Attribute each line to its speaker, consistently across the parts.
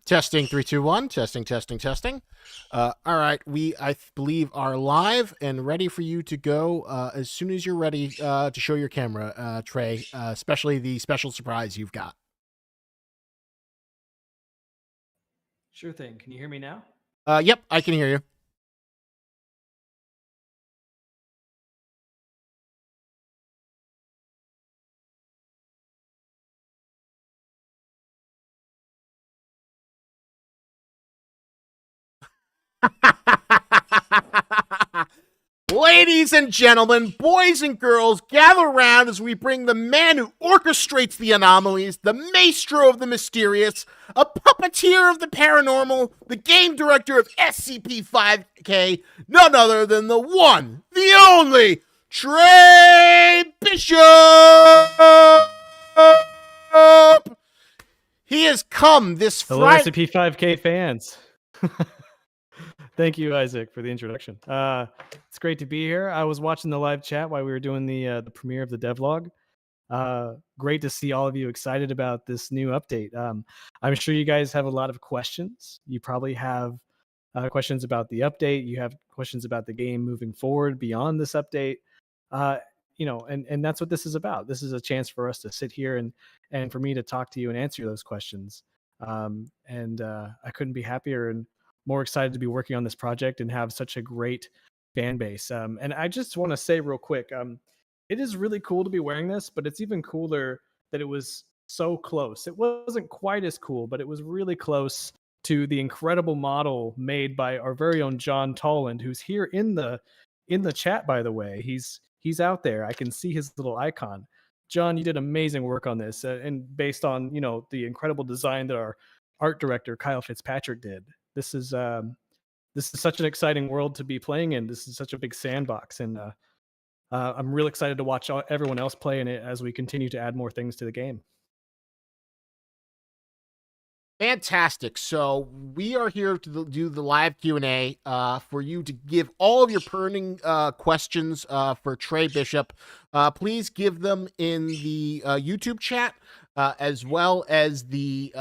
Speaker 1: Testing 3, 2, 1. Testing, testing, testing. All right, I believe are live and ready for you to go as soon as you're ready to show your camera, Trey. Especially the special surprise you've got.
Speaker 2: Sure thing. Can you hear me now?
Speaker 1: Yep, I can hear you. Ladies and gentlemen, boys and girls, gather around as we bring the man who orchestrates the anomalies, the maestro of the mysterious, a puppeteer of the paranormal, the game director of SCP-5K, none other than the one, the only, Trey Bishop! He has come this
Speaker 2: Hello,
Speaker 1: Friday.
Speaker 2: SCP-5K fans. Thank you, Isaac, for the introduction. It's great to be here. I was watching the live chat while we were doing the premiere of the devlog. Great to see all of you excited about this new update. I'm sure you guys have a lot of questions. You probably have questions about the update. You have questions about the game moving forward beyond this update. And that's what this is about. This is a chance for us to sit here and for me to talk to you and answer those questions. I couldn't be happier and more excited to be working on this project and have such a great fan base. And I just want to say real quick, it is really cool to be wearing this, but it's even cooler that it was so close. It wasn't quite as cool, but it was really close to the incredible model made by our very own John Tolland, who's here in the chat, by the way. He's out there. I can see his little icon. John, you did amazing work on this, and based on the incredible design that our art director Kyle Fitzpatrick did. This is such an exciting world to be playing in. This is such a big sandbox, and I'm real excited to watch everyone else play in it as we continue to add more things to the game.
Speaker 1: Fantastic. So we are here to do the live Q&A for you to give all of your burning questions for Trey Bishop. Please give them in the YouTube chat as well as the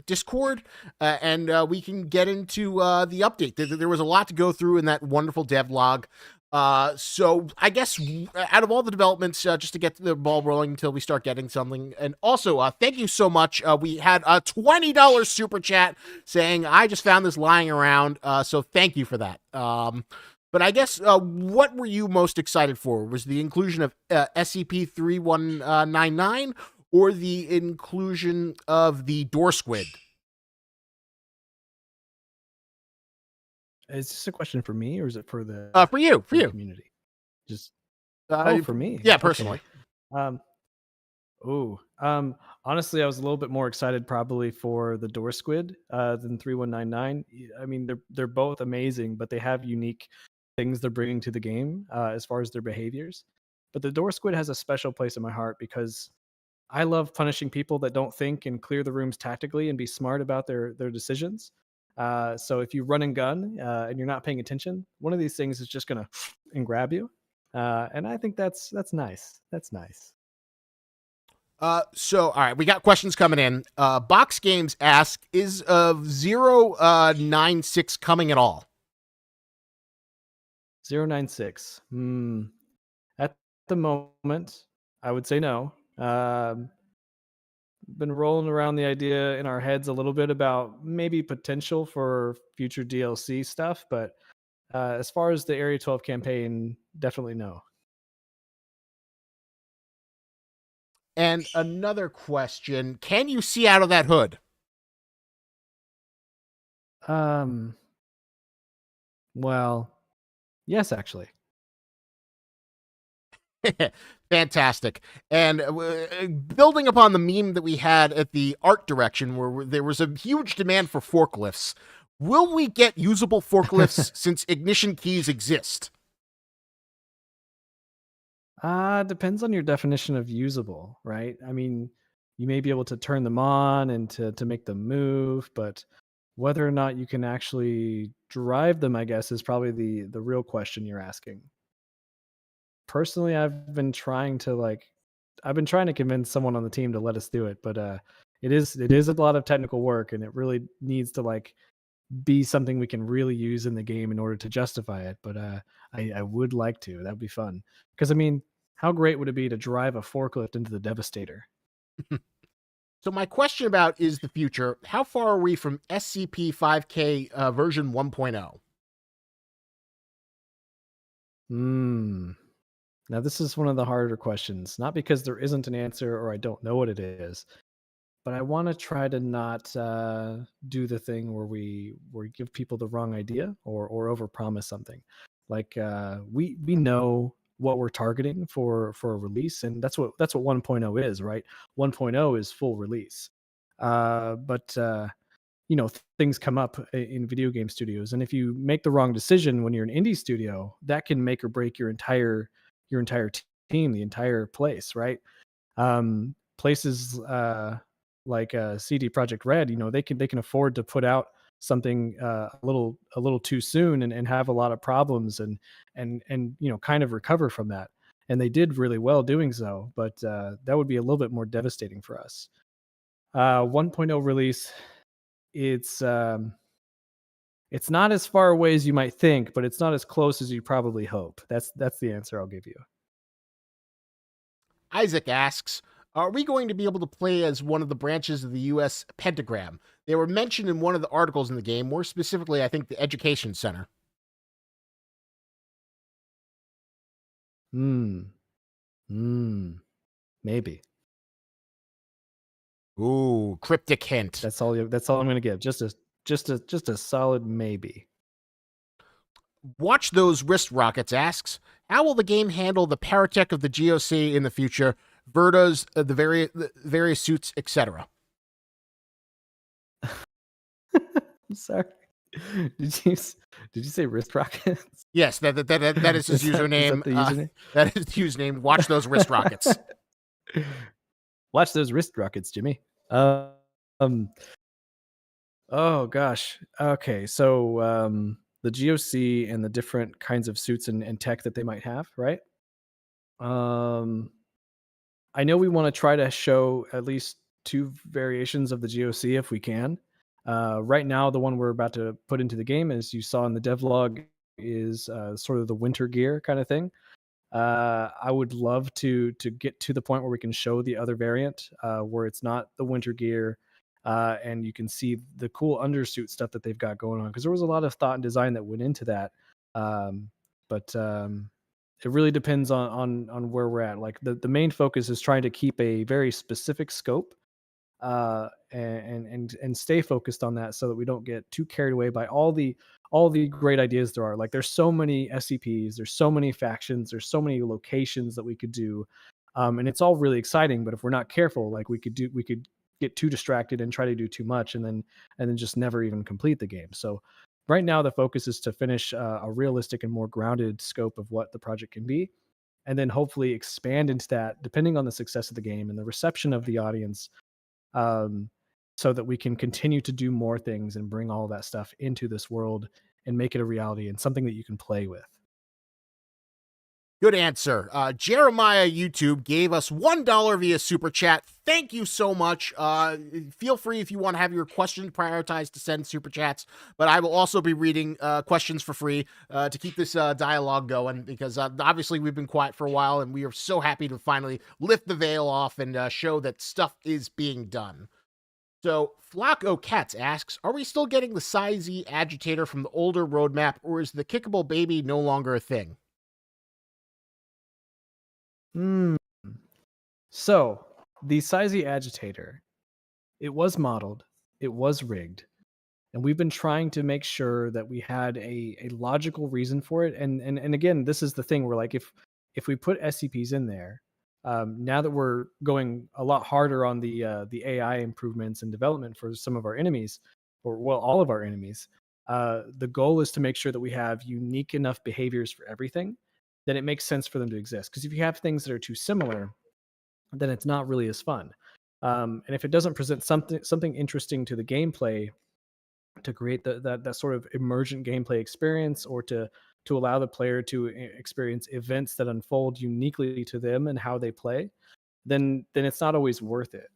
Speaker 1: Discord, and we can get into the update. There was a lot to go through in that wonderful devlog. So I guess out of all the developments, just to get the ball rolling until we start getting something. And also, thank you so much. We had a $20 super chat saying, I just found this lying around. So thank you for that. But I guess, what were you most excited for? Was the inclusion of SCP-3199 or the inclusion of the door squid?
Speaker 2: Is this a question for me, or is it for the
Speaker 1: for you
Speaker 2: community? Just for me.
Speaker 1: Yeah, personally.
Speaker 2: Okay. Honestly, I was a little bit more excited probably for the door squid than 3199. I mean, they're both amazing, but they have unique things they're bringing to the game as far as their behaviors. But the door squid has a special place in my heart because I love punishing people that don't think and clear the rooms tactically and be smart about their decisions. So if you run and gun and you're not paying attention, one of these things is just gonna and grab you. And I think that's nice. That's nice.
Speaker 1: So all right, we got questions coming in. Box Games ask, is 096 coming at all?
Speaker 2: 096. At the moment, I would say no. Been rolling around the idea in our heads a little bit about maybe potential for future DLC stuff, but as far as the Area 12 campaign, definitely no.
Speaker 1: And another question, can you see out of that hood?
Speaker 2: Well, yes, actually.
Speaker 1: Fantastic. And building upon the meme that we had at the art direction, where there was a huge demand for forklifts, will we get usable forklifts since ignition keys exist?
Speaker 2: Depends on your definition of usable, right? I mean, you may be able to turn them on and to make them move, but whether or not you can actually drive them, I guess, is probably the real question you're asking. Personally, I've been trying to convince someone on the team to let us do it, but it is a lot of technical work, and it really needs to like be something we can really use in the game in order to justify it. But I would like to. That would be fun. Because I mean, how great would it be to drive a forklift into the Devastator?
Speaker 1: So my question about is the future. How far are we from SCP-5K version 1.0?
Speaker 2: Hmm. Now this is one of the harder questions. Not because there isn't an answer or I don't know what it is, but I want to try to not do the thing where we give people the wrong idea or overpromise something. Like we know what we're targeting for a release, and that's what 1.0 is, right? 1.0 is full release. But things come up in video game studios, and if you make the wrong decision when you're an indie studio, that can make or break your entire team, the entire place, right? Places like CD Project Red, they can afford to put out something a little too soon and have a lot of problems and kind of recover from that. And they did really well doing so, but that would be a little bit more devastating for us. 1.0 release, it's it's not as far away as you might think, but it's not as close as you probably hope. That's the answer I'll give you.
Speaker 1: Isaac asks, are we going to be able to play as one of the branches of the U.S. pentagram? They were mentioned in one of the articles in the game, more specifically, I think, the Education Center.
Speaker 2: Hmm. Hmm. Maybe.
Speaker 1: Ooh, cryptic hint.
Speaker 2: That's all I'm going to give. Just a solid maybe.
Speaker 1: Watch Those Wrist Rockets asks, how will the game handle the paratech of the GOC in the future, Vertas, the various suits, etc.?
Speaker 2: I'm sorry. Did you say wrist rockets?
Speaker 1: Yes, that is his username.
Speaker 2: Is that the username?
Speaker 1: That is the username. Watch Those Wrist Rockets.
Speaker 2: Watch those wrist rockets, Jimmy. Um. Oh gosh. Okay. So the GOC and the different kinds of suits and tech that they might have, right? Um. I know we want to try to show at least two variations of the GOC if we can. Right now, the one we're about to put into the game, as you saw in the devlog, is sort of the winter gear kind of thing. I would love to get to the point where we can show the other variant, where it's not the winter gear, and you can see the cool undersuit stuff that they've got going on. Because there was a lot of thought and design that went into that. But it really depends on where we're at. Like the main focus is trying to keep a very specific scope, and stay focused on that so that we don't get too carried away by all the great ideas there are. Like there's so many SCPs, there's so many factions, there's so many locations that we could do, and it's all really exciting. But if we're not careful, like we could get too distracted and try to do too much, and then just never even complete the game. So right now the focus is to finish a realistic and more grounded scope of what the project can be, and then hopefully expand into that depending on the success of the game and the reception of the audience, um, so that we can continue to do more things and bring all that stuff into this world and make it a reality and something that you can play with.
Speaker 1: Good answer. Jeremiah YouTube gave us $1 via Super Chat. Thank you so much. Feel free if you want to have your questions prioritized to send Super Chats, but I will also be reading questions for free to keep this dialogue going, because obviously we've been quiet for a while, and we are so happy to finally lift the veil off and show that stuff is being done. So, Flock O'Cats asks, are we still getting the Sizey Agitator from the older roadmap, or is the kickable baby no longer a thing?
Speaker 2: Hmm. So the Sizey Agitator, it was modeled, it was rigged, and we've been trying to make sure that we had a logical reason for it. And again, this is the thing where like if we put SCPs in there, now that we're going a lot harder on the AI improvements and development for some of our enemies, or well, all of our enemies, the goal is to make sure that we have unique enough behaviors for everything that it makes sense for them to exist. Because if you have things that are too similar, then it's not really as fun. And if it doesn't present something interesting to the gameplay, to create that sort of emergent gameplay experience, or to allow the player to experience events that unfold uniquely to them and how they play, then it's not always worth it.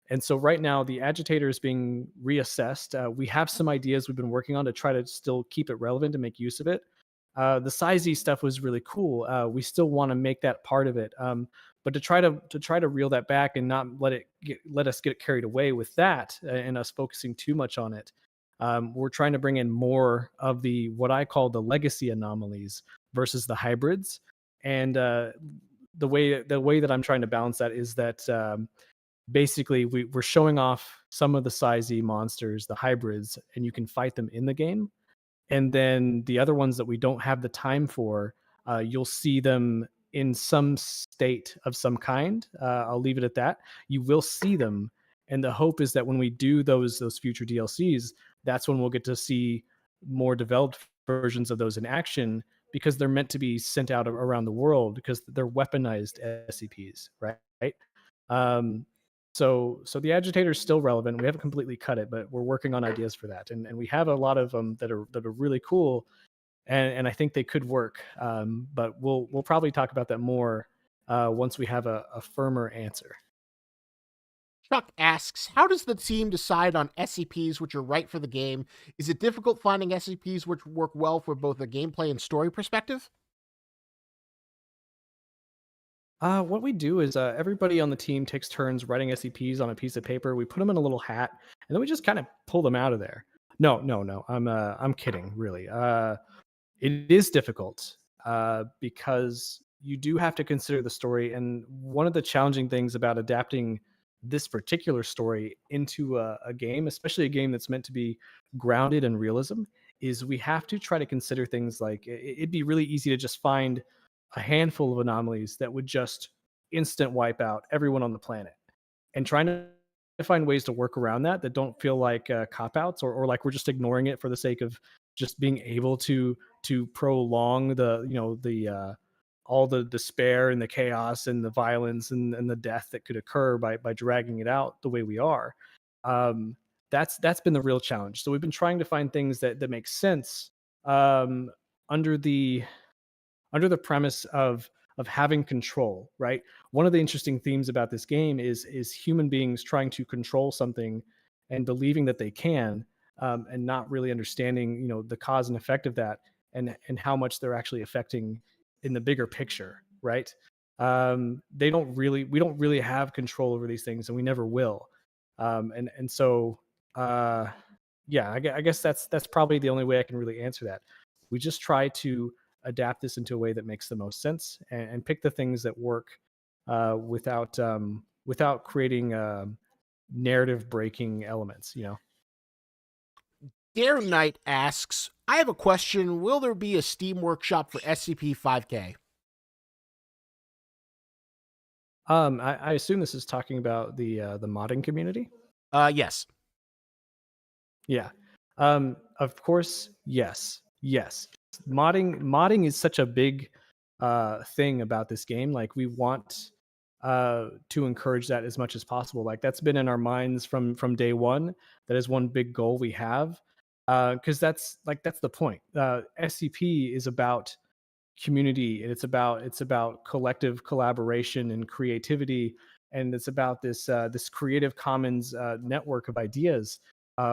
Speaker 2: And so right now, the agitator is being reassessed. We have some ideas we've been working on to try to still keep it relevant and make use of it. The Sizey stuff was really cool. We still want to make that part of it, but to try to reel that back and not let us get carried away with that and us focusing too much on it. We're trying to bring in more of the what I call the legacy anomalies versus the hybrids, and the way that I'm trying to balance that is that basically we're showing off some of the Sizey monsters, the hybrids, and you can fight them in the game. And then the other ones that we don't have the time for, you'll see them in some state of some kind. I'll leave it at that. You will see them, and the hope is that when we do those future DLCs, that's when we'll get to see more developed versions of those in action, because they're meant to be sent out around the world because they're weaponized SCPs, right? Um, so the agitator is still relevant. We haven't completely cut it, but we're working on ideas for that, and we have a lot of them that are really cool, and I think they could work. But we'll probably talk about that more once we have a firmer answer.
Speaker 1: Chuck asks, how does the team decide on SCPs which are right for the game? Is it difficult finding SCPs which work well for both a gameplay and story perspective?
Speaker 2: What we do is everybody on the team takes turns writing SCPs on a piece of paper. We put them in a little hat, and then we just kind of pull them out of there. No, no, no. I'm kidding. Really, it is difficult because you do have to consider the story. And one of the challenging things about adapting this particular story into a game, especially a game that's meant to be grounded in realism, is we have to try to consider things like it'd be really easy to just find a handful of anomalies that would just instant wipe out everyone on the planet, and trying to find ways to work around that don't feel like cop outs, or like we're just ignoring it for the sake of just being able to prolong the all the despair and the chaos and the violence and the death that could occur by dragging it out the way we are. um that's been the real challenge. So we've been trying to find things that make sense, um under the premise of having control, right? One of the interesting themes about this game is human beings trying to control something and believing that they can, and not really understanding, the cause and effect of that, and how much they're actually affecting in the bigger picture, right? We don't really have control over these things, and we never will. And so, yeah, I guess that's probably the only way I can really answer that. We just try to adapt this into a way that makes the most sense, and pick the things that work without creating narrative breaking elements.
Speaker 1: Dare Knight asks, I have a question. Will there be a Steam workshop for SCP-5K?
Speaker 2: I assume this is talking about the modding community.
Speaker 1: Yes.
Speaker 2: Yeah. Of course, yes. Modding is such a big thing about this game. Like, we want to encourage that as much as possible. Like, that's been in our minds from day one. That is one big goal we have, because that's the point. SCP is about community, and it's about collective collaboration and creativity, and it's about this creative commons network of ideas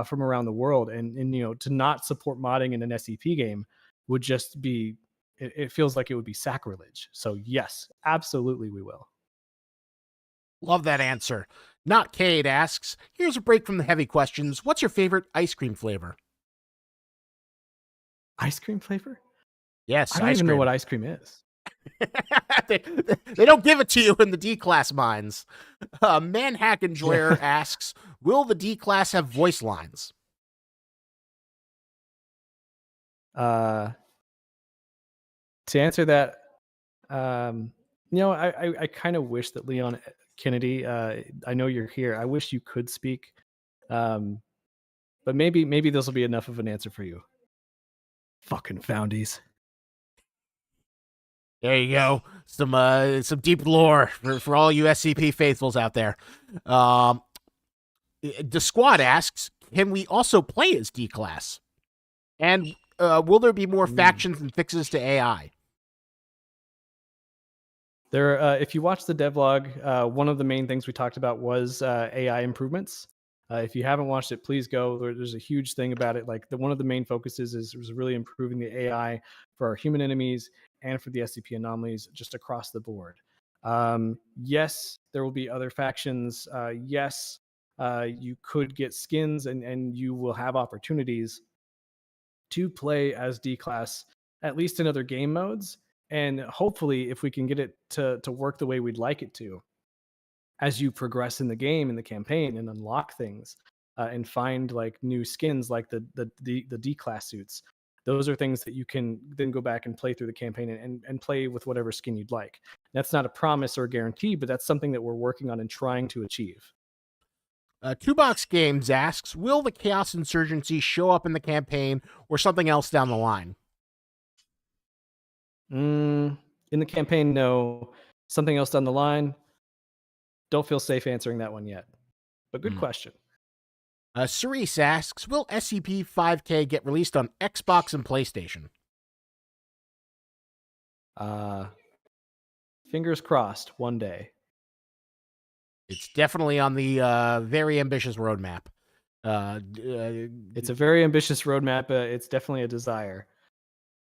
Speaker 2: from around the world. And to not support modding in an SCP game would just be, it feels like it would be sacrilege. So yes, absolutely we will.
Speaker 1: Love that answer. Not Cade asks, here's a break from the heavy questions. What's your favorite ice cream flavor?
Speaker 2: Ice cream flavor?
Speaker 1: Yes,
Speaker 2: I don't even know what ice cream is.
Speaker 1: they don't give it to you in the D-Class mines. Manhack Enjoyer asks, will the D-Class have voice lines?
Speaker 2: To answer that, I kind of wish that Leon Kennedy, I know you're here. I wish you could speak, but maybe this will be enough of an answer for you. Fucking foundies.
Speaker 1: There you go. Some deep lore for all you SCP faithfuls out there. The squad asks, can we also play as D-Class? And will there be more factions and fixes to AI?
Speaker 2: There, if you watch the devlog, one of the main things we talked about was AI improvements. If you haven't watched it, please go. There's a huge thing about it. Like one of the main focuses is really improving the AI for our human enemies and for the SCP anomalies just across the board. Yes, there will be other factions. Yes, you could get skins and you will have opportunities to play as D-Class, at least in other game modes. And hopefully, if we can get it to work the way we'd like it to, as you progress in the game, in the campaign, and unlock things, and find like new skins like the D-Class suits, those are things that you can then go back and play through the campaign and play with whatever skin you'd like. That's not a promise or a guarantee, but that's something that we're working on and trying to achieve.
Speaker 1: Two Box Games asks, will the Chaos Insurgency show up in the campaign or something else down the line?
Speaker 2: In the campaign, no. Something else down the line, don't feel safe answering that one yet. But good question.
Speaker 1: Cerise asks, will SCP-5K get released on Xbox and PlayStation?
Speaker 2: Fingers crossed, one day.
Speaker 1: It's definitely on the very ambitious roadmap.
Speaker 2: It's a very ambitious roadmap. It's definitely a desire.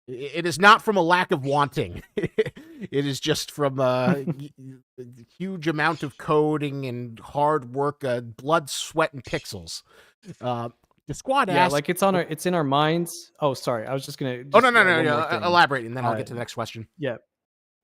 Speaker 1: It is not from a lack of wanting. It is just from a huge amount of coding and hard work, blood, sweat, and pixels. The squad asks,
Speaker 2: like it's in our minds. Oh, sorry, I was just gonna.
Speaker 1: No. Elaborate, and then I'll get to the next question.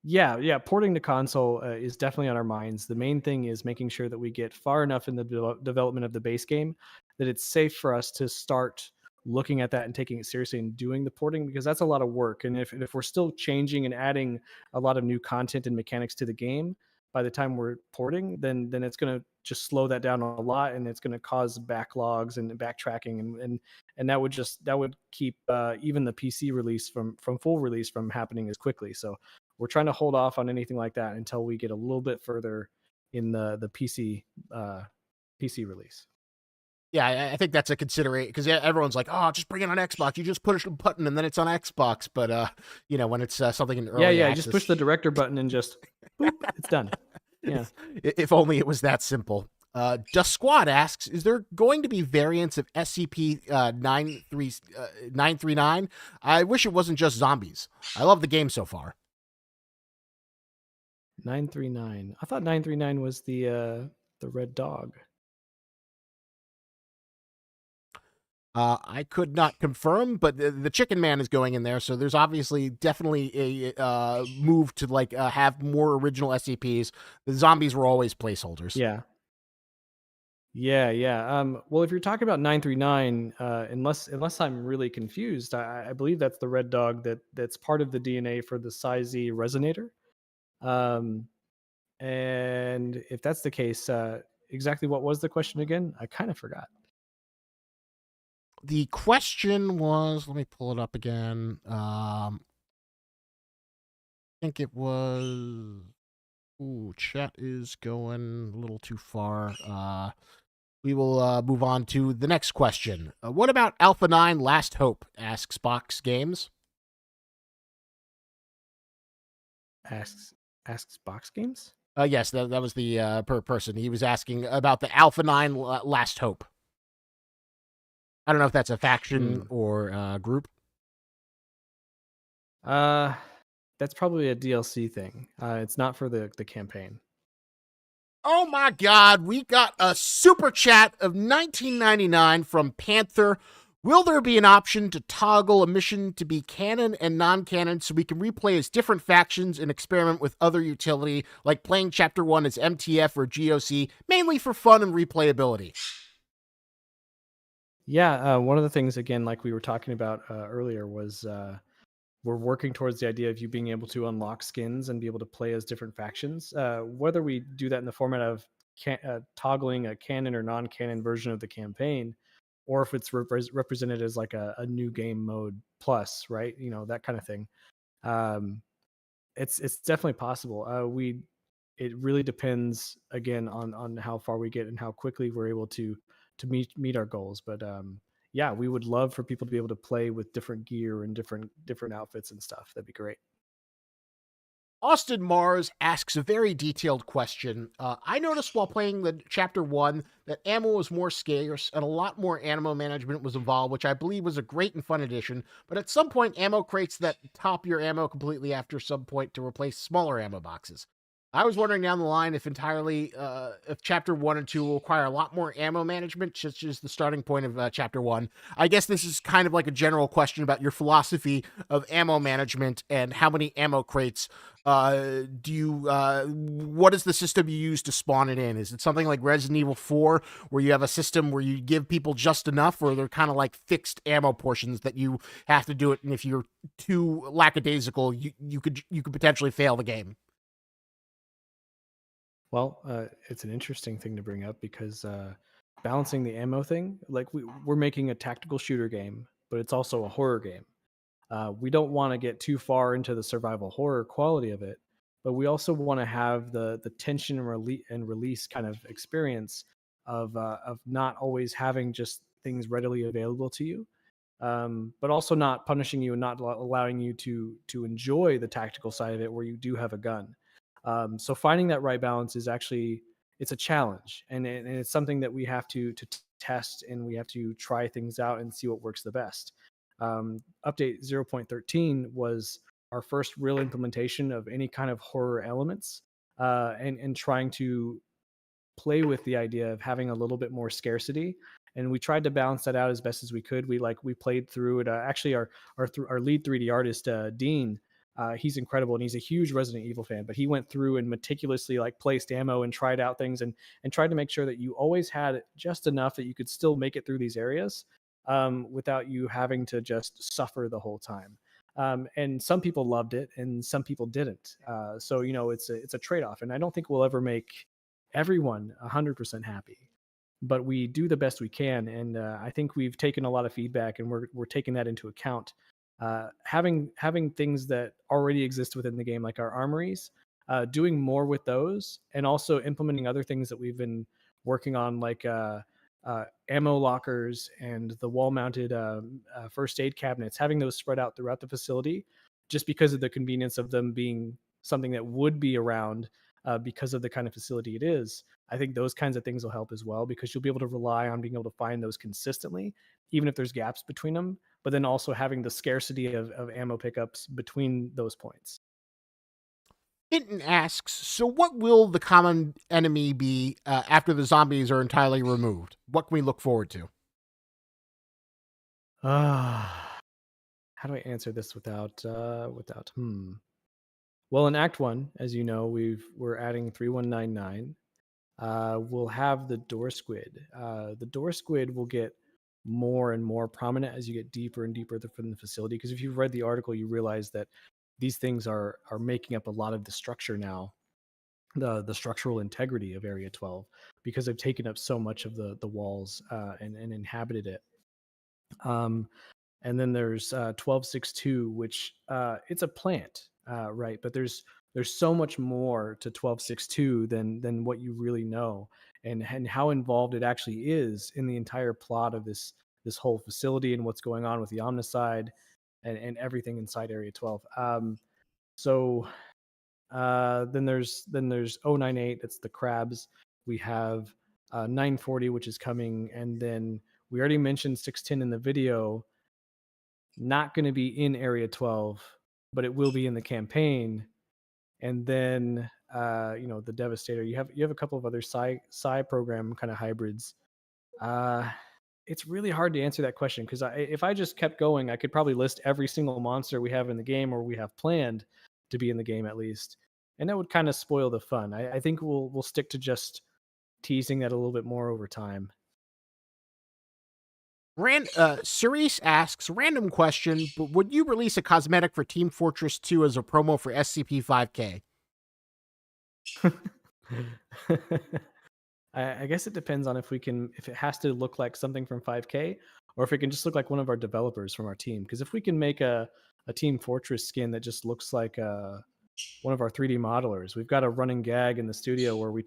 Speaker 2: Yeah. Porting to console is definitely on our minds. The main thing is making sure that we get far enough in the development of the base game that it's safe for us to start looking at that and taking it seriously and doing the porting, because that's a lot of work. And if we're still changing and adding a lot of new content and mechanics to the game by the time we're porting, then it's going to just slow that down a lot, and it's going to cause backlogs and backtracking, and that would keep even the PC release from full release from happening as quickly. So we're trying to hold off on anything like that until we get a little bit further in the PC release.
Speaker 1: Yeah, I think that's a consideration, because everyone's like, "Oh, just bring it on Xbox. You just push the button and then it's on Xbox." But when it's something in early access,
Speaker 2: just push the director button and just boop, it's done. Yeah.
Speaker 1: If only it was that simple. Dust Squad asks, is there going to be variants of SCP 939? I wish it wasn't just zombies. I love the game so far.
Speaker 2: 939. I thought 939 was the red dog.
Speaker 1: I could not confirm, but the Chicken Man is going in there, so there's obviously definitely a move to have more original SCPs. The zombies were always placeholders.
Speaker 2: Yeah. Well, if you're talking about 939, unless I'm really confused, I believe that's the red dog that's part of the DNA for the Sizey Resonator. And if that's the case, exactly what was the question again? I kind of forgot.
Speaker 1: The question was, let me pull it up again. I think it was, chat is going a little too far. We will move on to the next question. What about Alpha 9 Last Hope? Asks Box Games.
Speaker 2: Asks Box Games?
Speaker 1: Yes, that was the person. He was asking about the Alpha 9 Last Hope. I don't know if that's a faction or a group.
Speaker 2: That's probably a DLC thing. It's not for the campaign.
Speaker 1: Oh my God, we got a super chat of 1999 from Panther. Will there be an option to toggle a mission to be canon and non-canon so we can replay as different factions and experiment with other utility, like playing Chapter 1 as MTF or GOC, mainly for fun and replayability?
Speaker 2: Yeah, one of the things, again, like we were talking about earlier, was we're working towards the idea of you being able to unlock skins and be able to play as different factions. Whether we do that in the format of toggling a canon or non-canon version of the campaign, or if it's represented as like a new game mode plus, right? That kind of thing. It's definitely possible. It really depends, again, on how far we get and how quickly we're able to meet our goals. But yeah, we would love for people to be able to play with different gear and different outfits and stuff. That'd be great.
Speaker 1: Austin Mars asks a very detailed question. I noticed while playing the Chapter 1 that ammo was more scarce and a lot more ammo management was involved, which I believe was a great and fun addition. But at some point, ammo crates that top your ammo completely after some point to replace smaller ammo boxes. I was wondering down the line if Chapter 1 and 2 will require a lot more ammo management, such as the starting point of Chapter 1. I guess this is kind of like a general question about your philosophy of ammo management and how many ammo crates what is the system you use to spawn it in? Is it something like Resident Evil 4 where you have a system where you give people just enough, or they're kind of like fixed ammo portions that you have to do it, and if you're too lackadaisical, you could potentially fail the game?
Speaker 2: Well, it's an interesting thing to bring up because balancing the ammo thing, like we're making a tactical shooter game, but it's also a horror game. We don't want to get too far into the survival horror quality of it, but we also want to have the tension and release kind of experience of not always having just things readily available to you, but also not punishing you and not allowing you to enjoy the tactical side of it where you do have a gun. So finding that right balance is actually it's a challenge, and it's something that we have to test, and we have to try things out and see what works the best. Update 0.13 was our first real implementation of any kind of horror elements, and trying to play with the idea of having a little bit more scarcity. And we tried to balance that out as best as we could. We played through it. Actually, our lead 3D artist, Dean, he's incredible, and he's a huge Resident Evil fan. But he went through and meticulously like placed ammo and tried out things, and tried to make sure that you always had just enough that you could still make it through these areas, without you having to just suffer the whole time. And some people loved it, and some people didn't. So it's a trade off, and I don't think we'll ever make everyone 100% happy, but we do the best we can. And I think we've taken a lot of feedback, and we're taking that into account. Having things that already exist within the game, like our armories, doing more with those, and also implementing other things that we've been working on, like ammo lockers and the wall-mounted first aid cabinets, having those spread out throughout the facility, just because of the convenience of them being something that would be around, because of the kind of facility it is. I think those kinds of things will help as well, because you'll be able to rely on being able to find those consistently, even if there's gaps between them, but then also having the scarcity of ammo pickups between those points.
Speaker 1: Hinton asks, so what will the common enemy be after the zombies are entirely removed? What can we look forward to?
Speaker 2: How do I answer this without Well, in Act 1, as you know, we're adding 3199. We'll have the door squid. The door squid will get more and more prominent as you get deeper and deeper from the facility, because if you've read the article, you realize that these things are making up a lot of the structure now, the structural integrity of Area 12, because they've taken up so much of the walls, and inhabited it. Um, and then there's 1262, which it's a plant, right? But there's so much more to 1262 than what you really know, and how involved it actually is in the entire plot of this whole facility, and what's going on with the Omnicide, and everything inside Area 12. So then there's 098. It's the crabs. We have 940, which is coming, and then we already mentioned 610 in the video. Not going to be in Area 12, but it will be in the campaign. And then the Devastator. You have a couple of other sci program kind of hybrids. It's really hard to answer that question, because if I just kept going, I could probably list every single monster we have in the game, or we have planned to be in the game at least, and that would kind of spoil the fun. I think we'll stick to just teasing that a little bit more over time.
Speaker 1: Cerise asks, random question, but would you release a cosmetic for Team Fortress 2 as a promo for SCP-5K?
Speaker 2: I guess it depends on if it has to look like something from 5K, or if it can just look like one of our developers from our team. Because if we can make a Team Fortress skin that just looks like one of our 3D modelers, we've got a running gag in the studio where we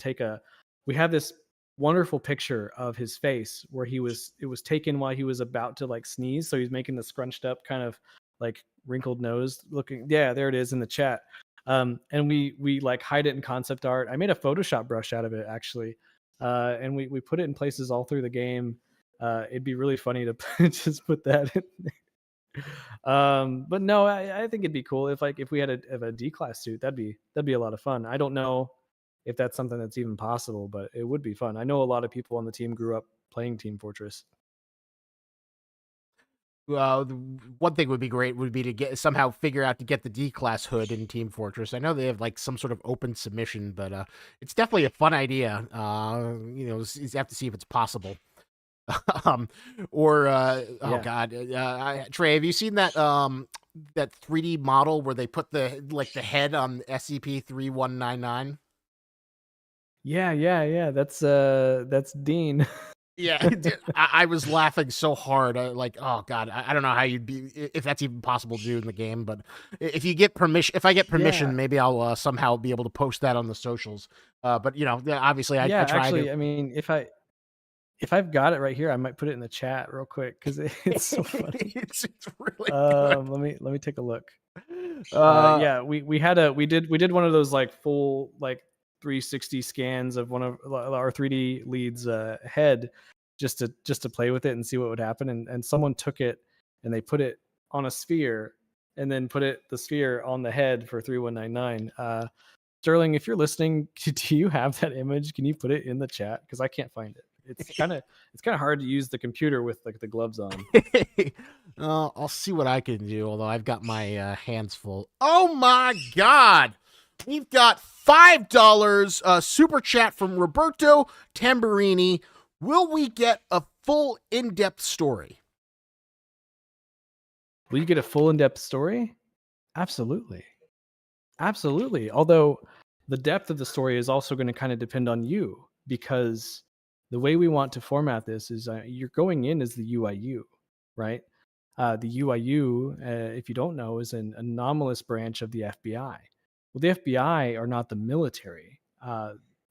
Speaker 2: have this wonderful picture of his face where it was taken while he was about to like sneeze. So he's making the scrunched up kind of like wrinkled nose looking. Yeah, there it is in the chat. And we like hide it in concept art. I made a Photoshop brush out of it actually, and we put it in places all through the game. It'd be really funny to just put that in. But no, I think it'd be cool if we had a D-class suit. That'd be a lot of fun. I don't know if that's something that's even possible, but it would be fun. I know a lot of people on the team grew up playing Team Fortress.
Speaker 1: The one thing would be great would be to somehow figure out to get the D-class hood in Team Fortress. I know they have like some sort of open submission, but it's definitely a fun idea. You have to see if it's possible. Oh god, Trey, have you seen that 3D model where they put the head on SCP-3199?
Speaker 2: Yeah. That's Dean.
Speaker 1: Yeah, I was laughing so hard. Oh god, I don't know how you'd be if that's even possible to do in the game. But if you get permission, if I get permission,
Speaker 2: Yeah.
Speaker 1: maybe I'll somehow be able to post that on the socials. But obviously, I tried
Speaker 2: Actually,
Speaker 1: to.
Speaker 2: I mean, if I've got it right here, I might put it in the chat real quick because it's so funny.
Speaker 1: It's really good.
Speaker 2: Let me take a look.
Speaker 1: Uh,
Speaker 2: Yeah, we did one of those like full like 360 scans of one of our 3D leads head just to play with it and see what would happen. And someone took it and they put it on a sphere and then put the sphere on the head for 3199. Sterling, if you're listening, do you have that image? Can you put it in the chat? Because I can't find it. It's kind of hard to use the computer with like the gloves on.
Speaker 1: I'll see what I can do. Although I've got my hands full. Oh my god! We've got $5 super chat from Roberto Tamburini. Will we get a full in-depth story?
Speaker 2: Will you get a full in-depth story? Absolutely. Absolutely. Although the depth of the story is also going to kind of depend on you, because the way we want to format this is you're going in as the UIU, right? The UIU, if you don't know, is an anomalous branch of the FBI. Well, the FBI are not the military,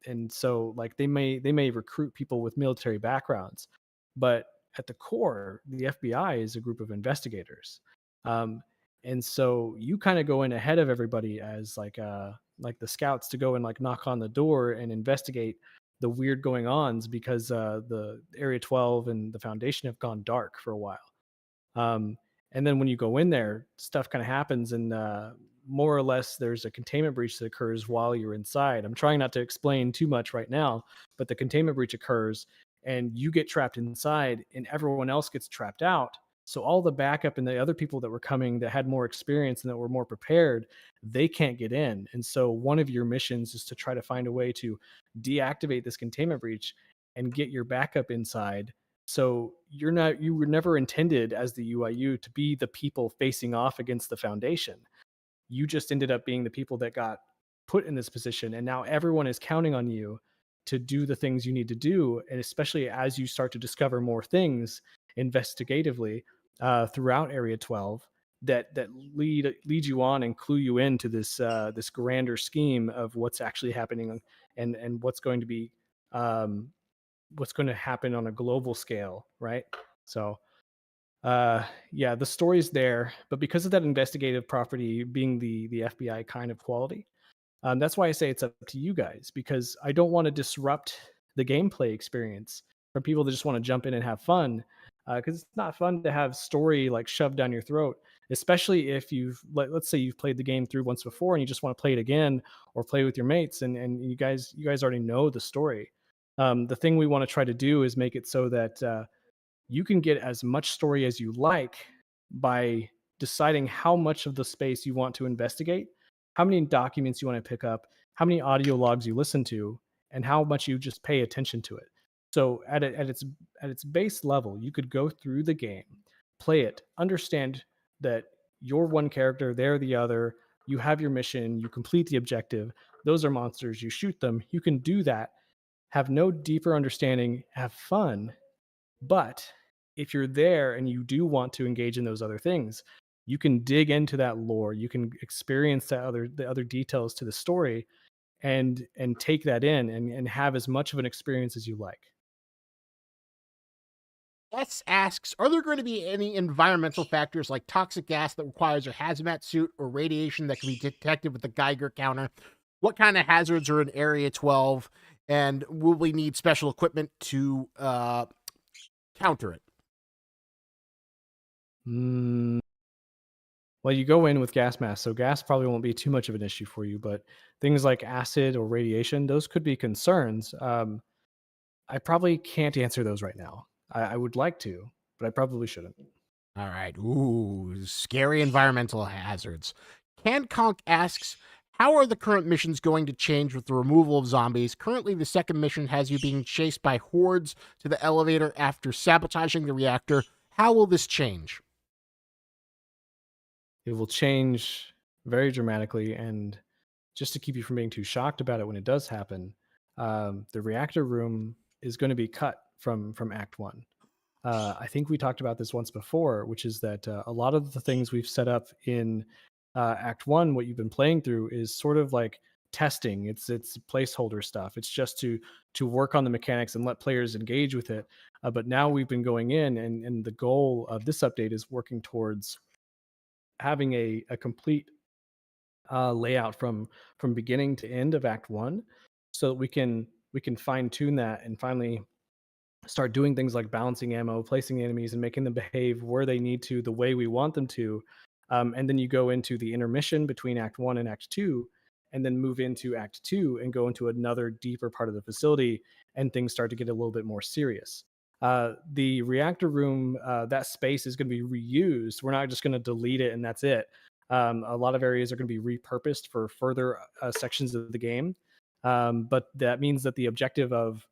Speaker 2: and so like they may recruit people with military backgrounds, but at the core, the FBI is a group of investigators. Um, and so you kind of go in ahead of everybody as like the scouts to go and like knock on the door and investigate the weird going ons because the Area 12 and the Foundation have gone dark for a while. Um, and then when you go in there, stuff kind of happens, and more or less there's a containment breach that occurs while you're inside. I'm trying not to explain too much right now, but the containment breach occurs, and you get trapped inside, and everyone else gets trapped out. So all the backup and the other people that were coming that had more experience and that were more prepared, they can't get in. And so one of your missions is to try to find a way to deactivate this containment breach and get your backup inside. So you were never intended as the UIU to be the people facing off against the Foundation. You just ended up being the people that got put in this position, and now everyone is counting on you to do the things you need to do. And especially as you start to discover more things investigatively throughout Area 12 that lead you on and clue you into this grander scheme of what's actually happening, and what's going to be what's going to happen on a global scale, right? So yeah, the story's there, but because of that investigative property being the FBI kind of quality, that's why I say it's up to you guys, because I don't want to disrupt the gameplay experience for people that just want to jump in and have fun. Because it's not fun to have story like shoved down your throat, especially if let's say you've played the game through once before and you just want to play it again or play with your mates, and you guys already know the story. The thing we want to try to do is make it so that you can get as much story as you like by deciding how much of the space you want to investigate, how many documents you want to pick up, how many audio logs you listen to, and how much you just pay attention to it. So at its base level, you could go through the game, play it, understand that you're one character, they're the other, you have your mission, you complete the objective, those are monsters, you shoot them, you can do that, have no deeper understanding, have fun. But if you're there and you do want to engage in those other things, you can dig into that lore, you can experience the other details to the story, and take that in and have as much of an experience as you like.
Speaker 1: S asks, are there going to be any environmental factors like toxic gas that requires a hazmat suit or radiation that can be detected with the Geiger counter? What kind of hazards are in Area 12? And will we need special equipment to counter it?
Speaker 2: Well, you go in with gas mask, so gas probably won't be too much of an issue for you, but things like acid or radiation, those could be concerns. I probably can't answer those right now. I would like to, but I probably shouldn't.
Speaker 1: All right. Ooh, scary environmental hazards. CanConk asks, how are the current missions going to change with the removal of zombies? Currently, the second mission has you being chased by hordes to the elevator after sabotaging the reactor. How will this change?
Speaker 2: It will change very dramatically, and just to keep you from being too shocked about it when it does happen, the reactor room is going to be cut from Act 1. I think we talked about this once before, which is that a lot of the things we've set up in Act 1, what you've been playing through, is sort of like testing. It's placeholder stuff. It's just to work on the mechanics and let players engage with it. But now we've been going in, and the goal of this update is working towards having a complete layout from beginning to end of Act 1, so that we can fine tune that and finally start doing things like balancing ammo, placing enemies, and making them behave where they need to, the way we want them to. And then you go into the intermission between Act 1 and Act 2, and then move into Act 2 and go into another deeper part of the facility, and things start to get a little bit more serious. The reactor room, that space is going to be reused. We're not just going to delete it and that's it. A lot of areas are going to be repurposed for further sections of the game. But that means that the objective of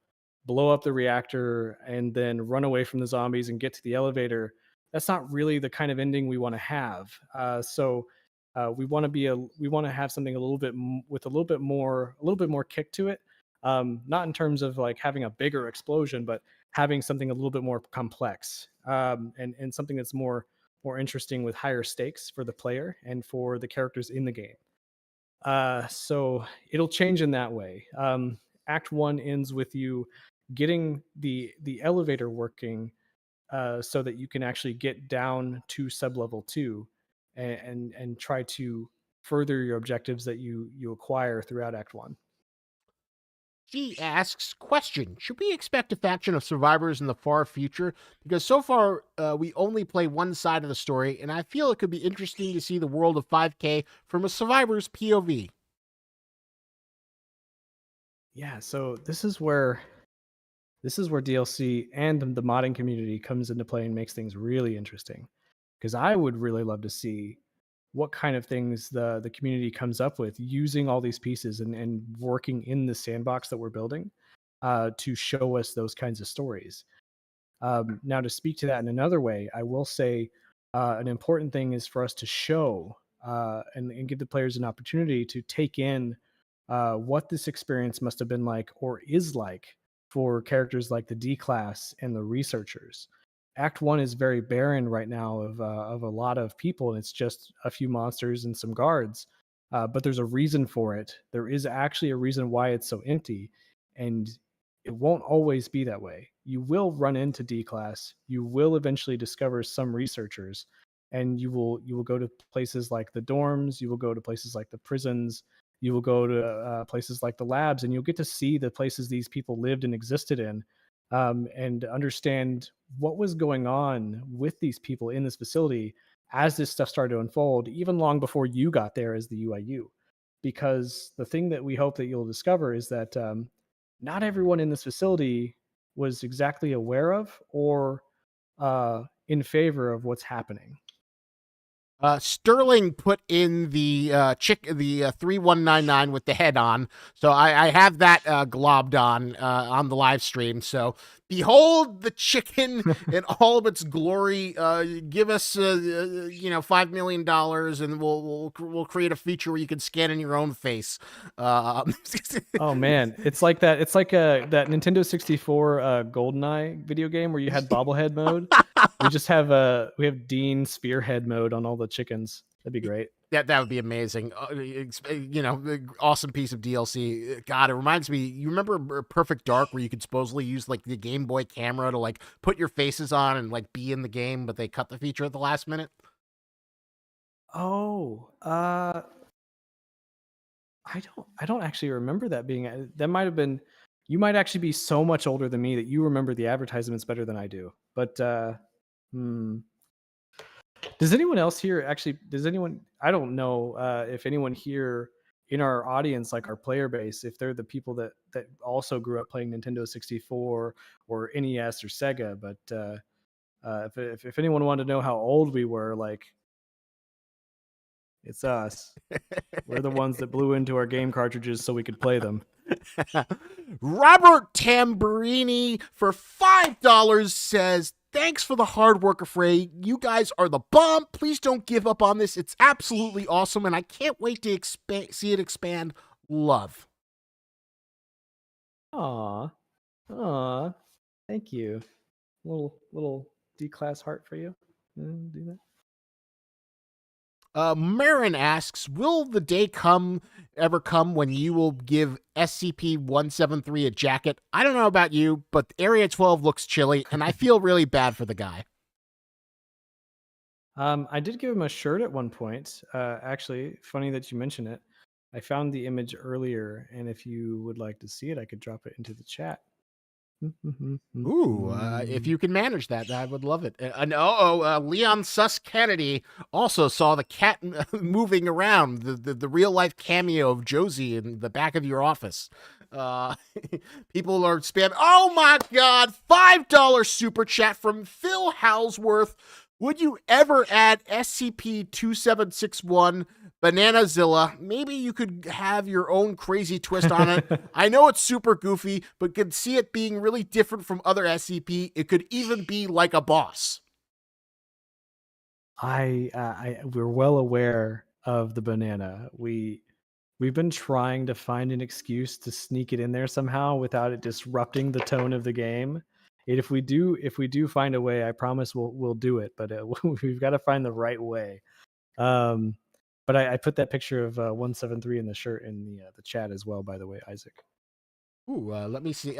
Speaker 2: blow up the reactor and then run away from the zombies and get to the elevator, that's not really the kind of ending we want to have. So we want to have something a little bit with a little bit more kick to it. Not in terms of like having a bigger explosion, but having something a little bit more complex, and something that's more interesting with higher stakes for the player and for the characters in the game. So it'll change in that way. Act 1 ends with you getting the elevator working, so that you can actually get down to sublevel 2 and try to further your objectives that you acquire throughout Act 1.
Speaker 1: She asks, question, should we expect a faction of survivors in the far future? Because so far, we only play one side of the story, and I feel it could be interesting to see the world of 5K from a survivor's POV.
Speaker 2: Yeah, so this is where DLC and the modding community comes into play and makes things really interesting. Because I would really love to see what kind of things the community comes up with using all these pieces and working in the sandbox that we're building, to show us those kinds of stories. Now, to speak to that in another way, I will say an important thing is for us to show and give the players an opportunity to take in what this experience must have been like or is like for characters like the D-Class and the researchers. Act 1 is very barren right now of a lot of people, and it's just a few monsters and some guards. But there's a reason for it. There is actually a reason why it's so empty, and it won't always be that way. You will run into D-Class. You will eventually discover some researchers, and you will go to places like the dorms. You will go to places like the prisons. You will go to places like the labs, and you'll get to see the places these people lived and existed in. And understand what was going on with these people in this facility as this stuff started to unfold, even long before you got there as the UIU. Because the thing that we hope that you'll discover is that not everyone in this facility was exactly aware of or in favor of what's happening.
Speaker 1: Sterling put in the 3199 with the head on, so I have that globbed on the live stream. So behold the chicken in all of its glory. Give us $5 million, and we'll create a feature where you can scan in your own face.
Speaker 2: Oh man, it's like that. It's like that Nintendo 64 GoldenEye video game where you had bobblehead mode. We have Dean Spearhead mode on all the chickens. That'd be great.
Speaker 1: That would be amazing. Awesome piece of DLC. God, it reminds me. You remember Perfect Dark, where you could supposedly use like the Game Boy camera to like put your faces on and like be in the game, but they cut the feature at the last minute.
Speaker 2: Oh, I don't actually remember that being. That might have been. You might actually be so much older than me that you remember the advertisements better than I do. But does anyone else here actually? Does anyone? I don't know if anyone here in our audience, like our player base, if they're the people that also grew up playing Nintendo 64 or NES or Sega. But if anyone wanted to know how old we were, like, it's us. We're the ones that blew into our game cartridges so we could play them.
Speaker 1: Robert Tamburini for $5 says, thanks for the hard work, Afraid. You guys are the bomb. Please don't give up on this. It's absolutely awesome, and I can't wait to see it expand. Love.
Speaker 2: Aw. Thank you. Little D-class heart for you. Do that.
Speaker 1: Marin asks, will the day ever come when you will give SCP-173 a jacket? I don't know about you, but Area 12 looks chilly, and I feel really bad for the guy.
Speaker 2: I did give him a shirt at one point. Actually, funny that you mention it. I found the image earlier, and if you would like to see it, I could drop it into the chat.
Speaker 1: Ooh, if you can manage that, I would love it. Leon Sus Kennedy also saw the cat moving around, the real life cameo of Josie in the back of your office. People are spamming. Oh my God, $5 super chat from Phil Halsworth. Would you ever add SCP-2761 Banana Zilla? Maybe you could have your own crazy twist on it. I know it's super goofy, but could see it being really different from other SCP. It could even be like a boss.
Speaker 2: We're well aware of the banana. We've been trying to find an excuse to sneak it in there somehow without it disrupting the tone of the game. And if we do find a way, I promise we'll do it. But we've got to find the right way. But I put that picture of 173 in the shirt in the chat as well, by the way, Isaac.
Speaker 1: Ooh, let me see.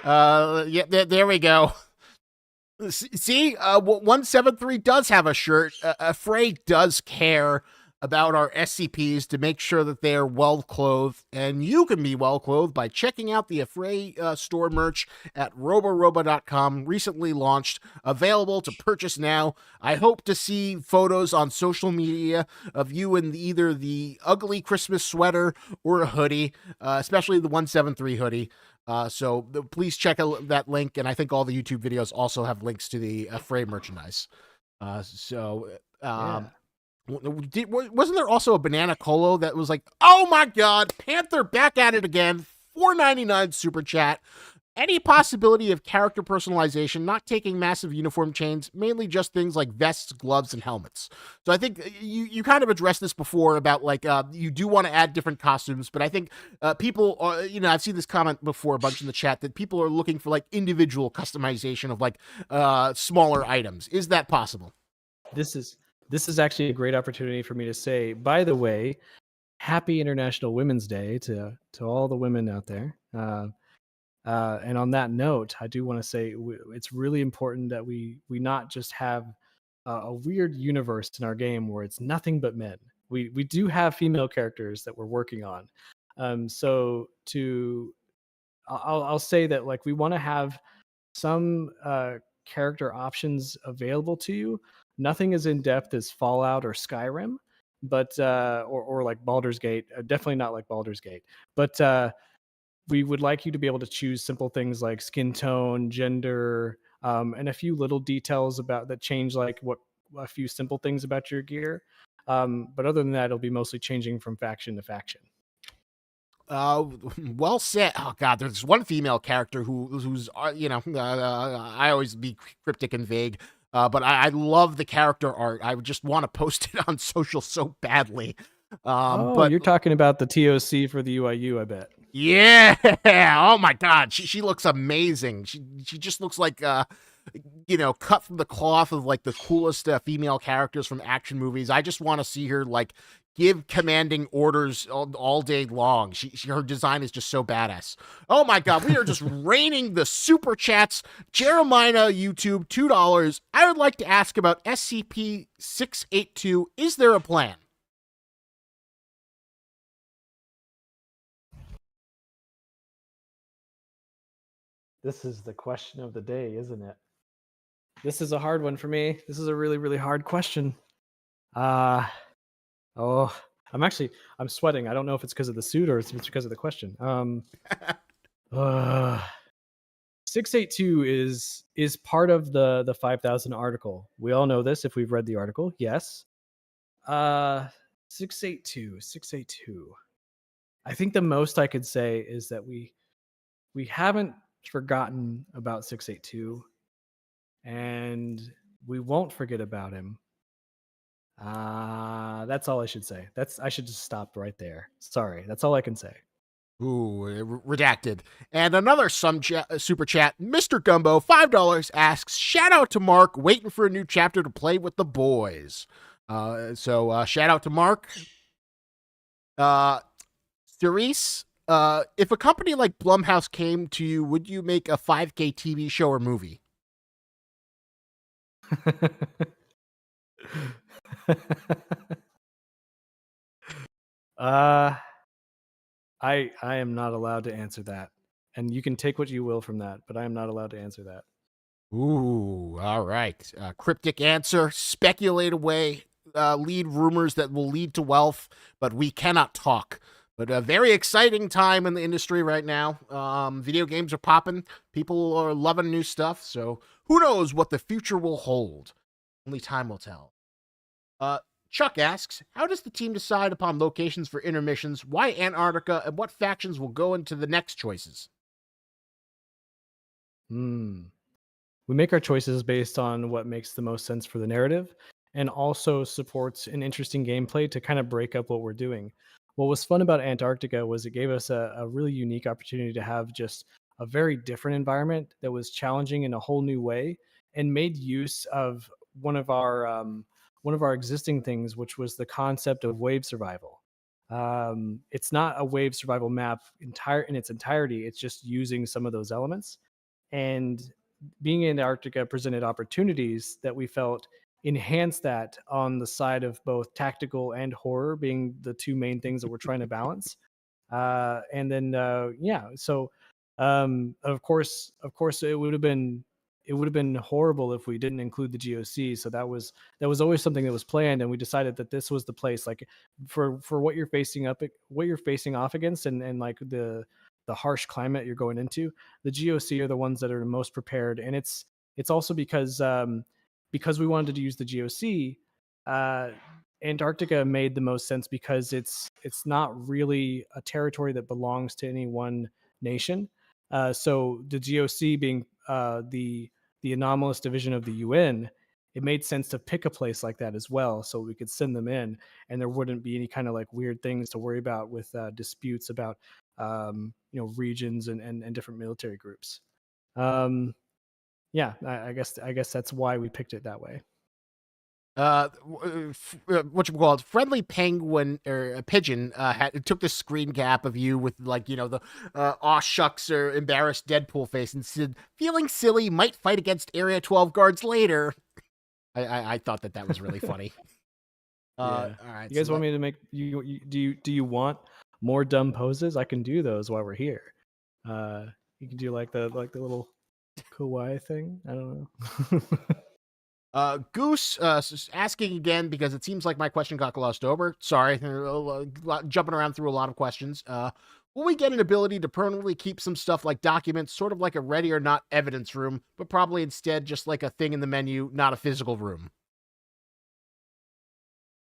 Speaker 1: Yeah, there we go. See, 173 does have a shirt. Afraid does care about our SCPs to make sure that they are well-clothed, and you can be well-clothed by checking out the Afraid store merch at roborobo.com, recently launched, available to purchase now. I hope to see photos on social media of you in either the ugly Christmas sweater or a hoodie, especially the 173 hoodie. So please check out that link, and I think all the YouTube videos also have links to the Afraid merchandise.
Speaker 2: Yeah.
Speaker 1: Wasn't there also a banana colo that was like, oh my God, Panther back at it again, $4.99 super chat. Any possibility of character personalization, not taking massive uniform change, mainly just things like vests, gloves, and helmets. So I think you kind of addressed this before about like you do want to add different costumes, but I think people are, I've seen this comment before a bunch in the chat that people are looking for like individual customization of like smaller items. Is that possible?
Speaker 2: This is actually a great opportunity for me to say, by the way, happy International Women's Day to all the women out there. And on that note, I do want to say it's really important that we not just have a weird universe in our game where it's nothing but men. We do have female characters that we're working on. I'll say that like we want to have some character options available to you. Nothing as in depth as Fallout or Skyrim, but or like Baldur's Gate. Definitely not like Baldur's Gate, but we would like you to be able to choose simple things like skin tone, gender, and a few little details about that change, like a few simple things about your gear. But other than that, it'll be mostly changing from faction to faction.
Speaker 1: Well said. Oh God, there's one female character who's I always be cryptic and vague. But I love the character art. I would just want to post it on social so badly. But
Speaker 2: you're talking about the TOC for the UIU, I bet.
Speaker 1: Yeah. Oh my God, she looks amazing. She just looks like cut from the cloth of like the coolest female characters from action movies. I just want to see her like give commanding orders all day long. Her design is just so badass. Oh my god, we are just raining the super chats. Jeremiah YouTube $2. I would like to ask about SCP-682. Is there a plan?
Speaker 2: This is the question of the day, isn't it? This is a hard one for me. This is a really, really hard question. I'm sweating. I don't know if it's because of the suit or if it's because of the question. 682 is part of the 5000 article. We all know this if we've read the article. Yes. 682. I think the most I could say is that we haven't forgotten about 682, and we won't forget about him. That's all I should say. I should just stop right there. Sorry, that's all I can say.
Speaker 1: Ooh, redacted. And another super chat, Mr. Gumbo, $5 asks, shout out to Mark, waiting for a new chapter to play with the boys. So shout out to Mark. Cerise, if a company like Blumhouse came to you, would you make a 5K TV show or movie?
Speaker 2: I am not allowed to answer that. And you can take what you will from that, but I am not allowed to answer that.
Speaker 1: Ooh, all right. Cryptic answer, speculate away, lead rumors that will lead to wealth, but we cannot talk. But a very exciting time in the industry right now. Video games are popping. People are loving new stuff. So who knows what the future will hold? Only time will tell. Chuck asks, how does the team decide upon locations for intermissions? Why Antarctica? And what factions will go into the next choices?
Speaker 2: We make our choices based on what makes the most sense for the narrative and also supports an interesting gameplay to kind of break up what we're doing. What was fun about Antarctica was it gave us a really unique opportunity to have just a very different environment that was challenging in a whole new way and made use of one of our existing things, which was the concept of wave survival. It's not a wave survival map in its entirety. It's just using some of those elements. And being in Antarctica presented opportunities that we felt enhance that on the side of both tactical and horror being the two main things that we're trying to balance. Of course it would have been horrible if we didn't include the GOC. So that was always something that was planned, and we decided that this was the place, like for what you're facing off against, and like the harsh climate you're going into. The GOC are the ones that are the most prepared, and it's also because we wanted to use the GOC. Antarctica made the most sense because it's not really a territory that belongs to any one nation. So the GOC being the anomalous division of the UN, it made sense to pick a place like that as well, so we could send them in, and there wouldn't be any kind of like weird things to worry about with disputes about regions and different military groups. I guess that's why we picked it that way.
Speaker 1: Friendly penguin or a pigeon took the screen cap of you with like the aw shucks or embarrassed Deadpool face and said, feeling silly, might fight against Area 12 guards later. I thought that was really funny.
Speaker 2: All right, you guys want me to make you do you want more dumb poses? I can do those while we're here. You can do like the little kawaii thing. I don't know.
Speaker 1: Goose asking again because it seems like my question got glossed over. Sorry, jumping around through a lot of questions. Will we get an ability to permanently keep some stuff like documents, sort of like a ready or not evidence room, but probably instead just like a thing in the menu, not a physical room?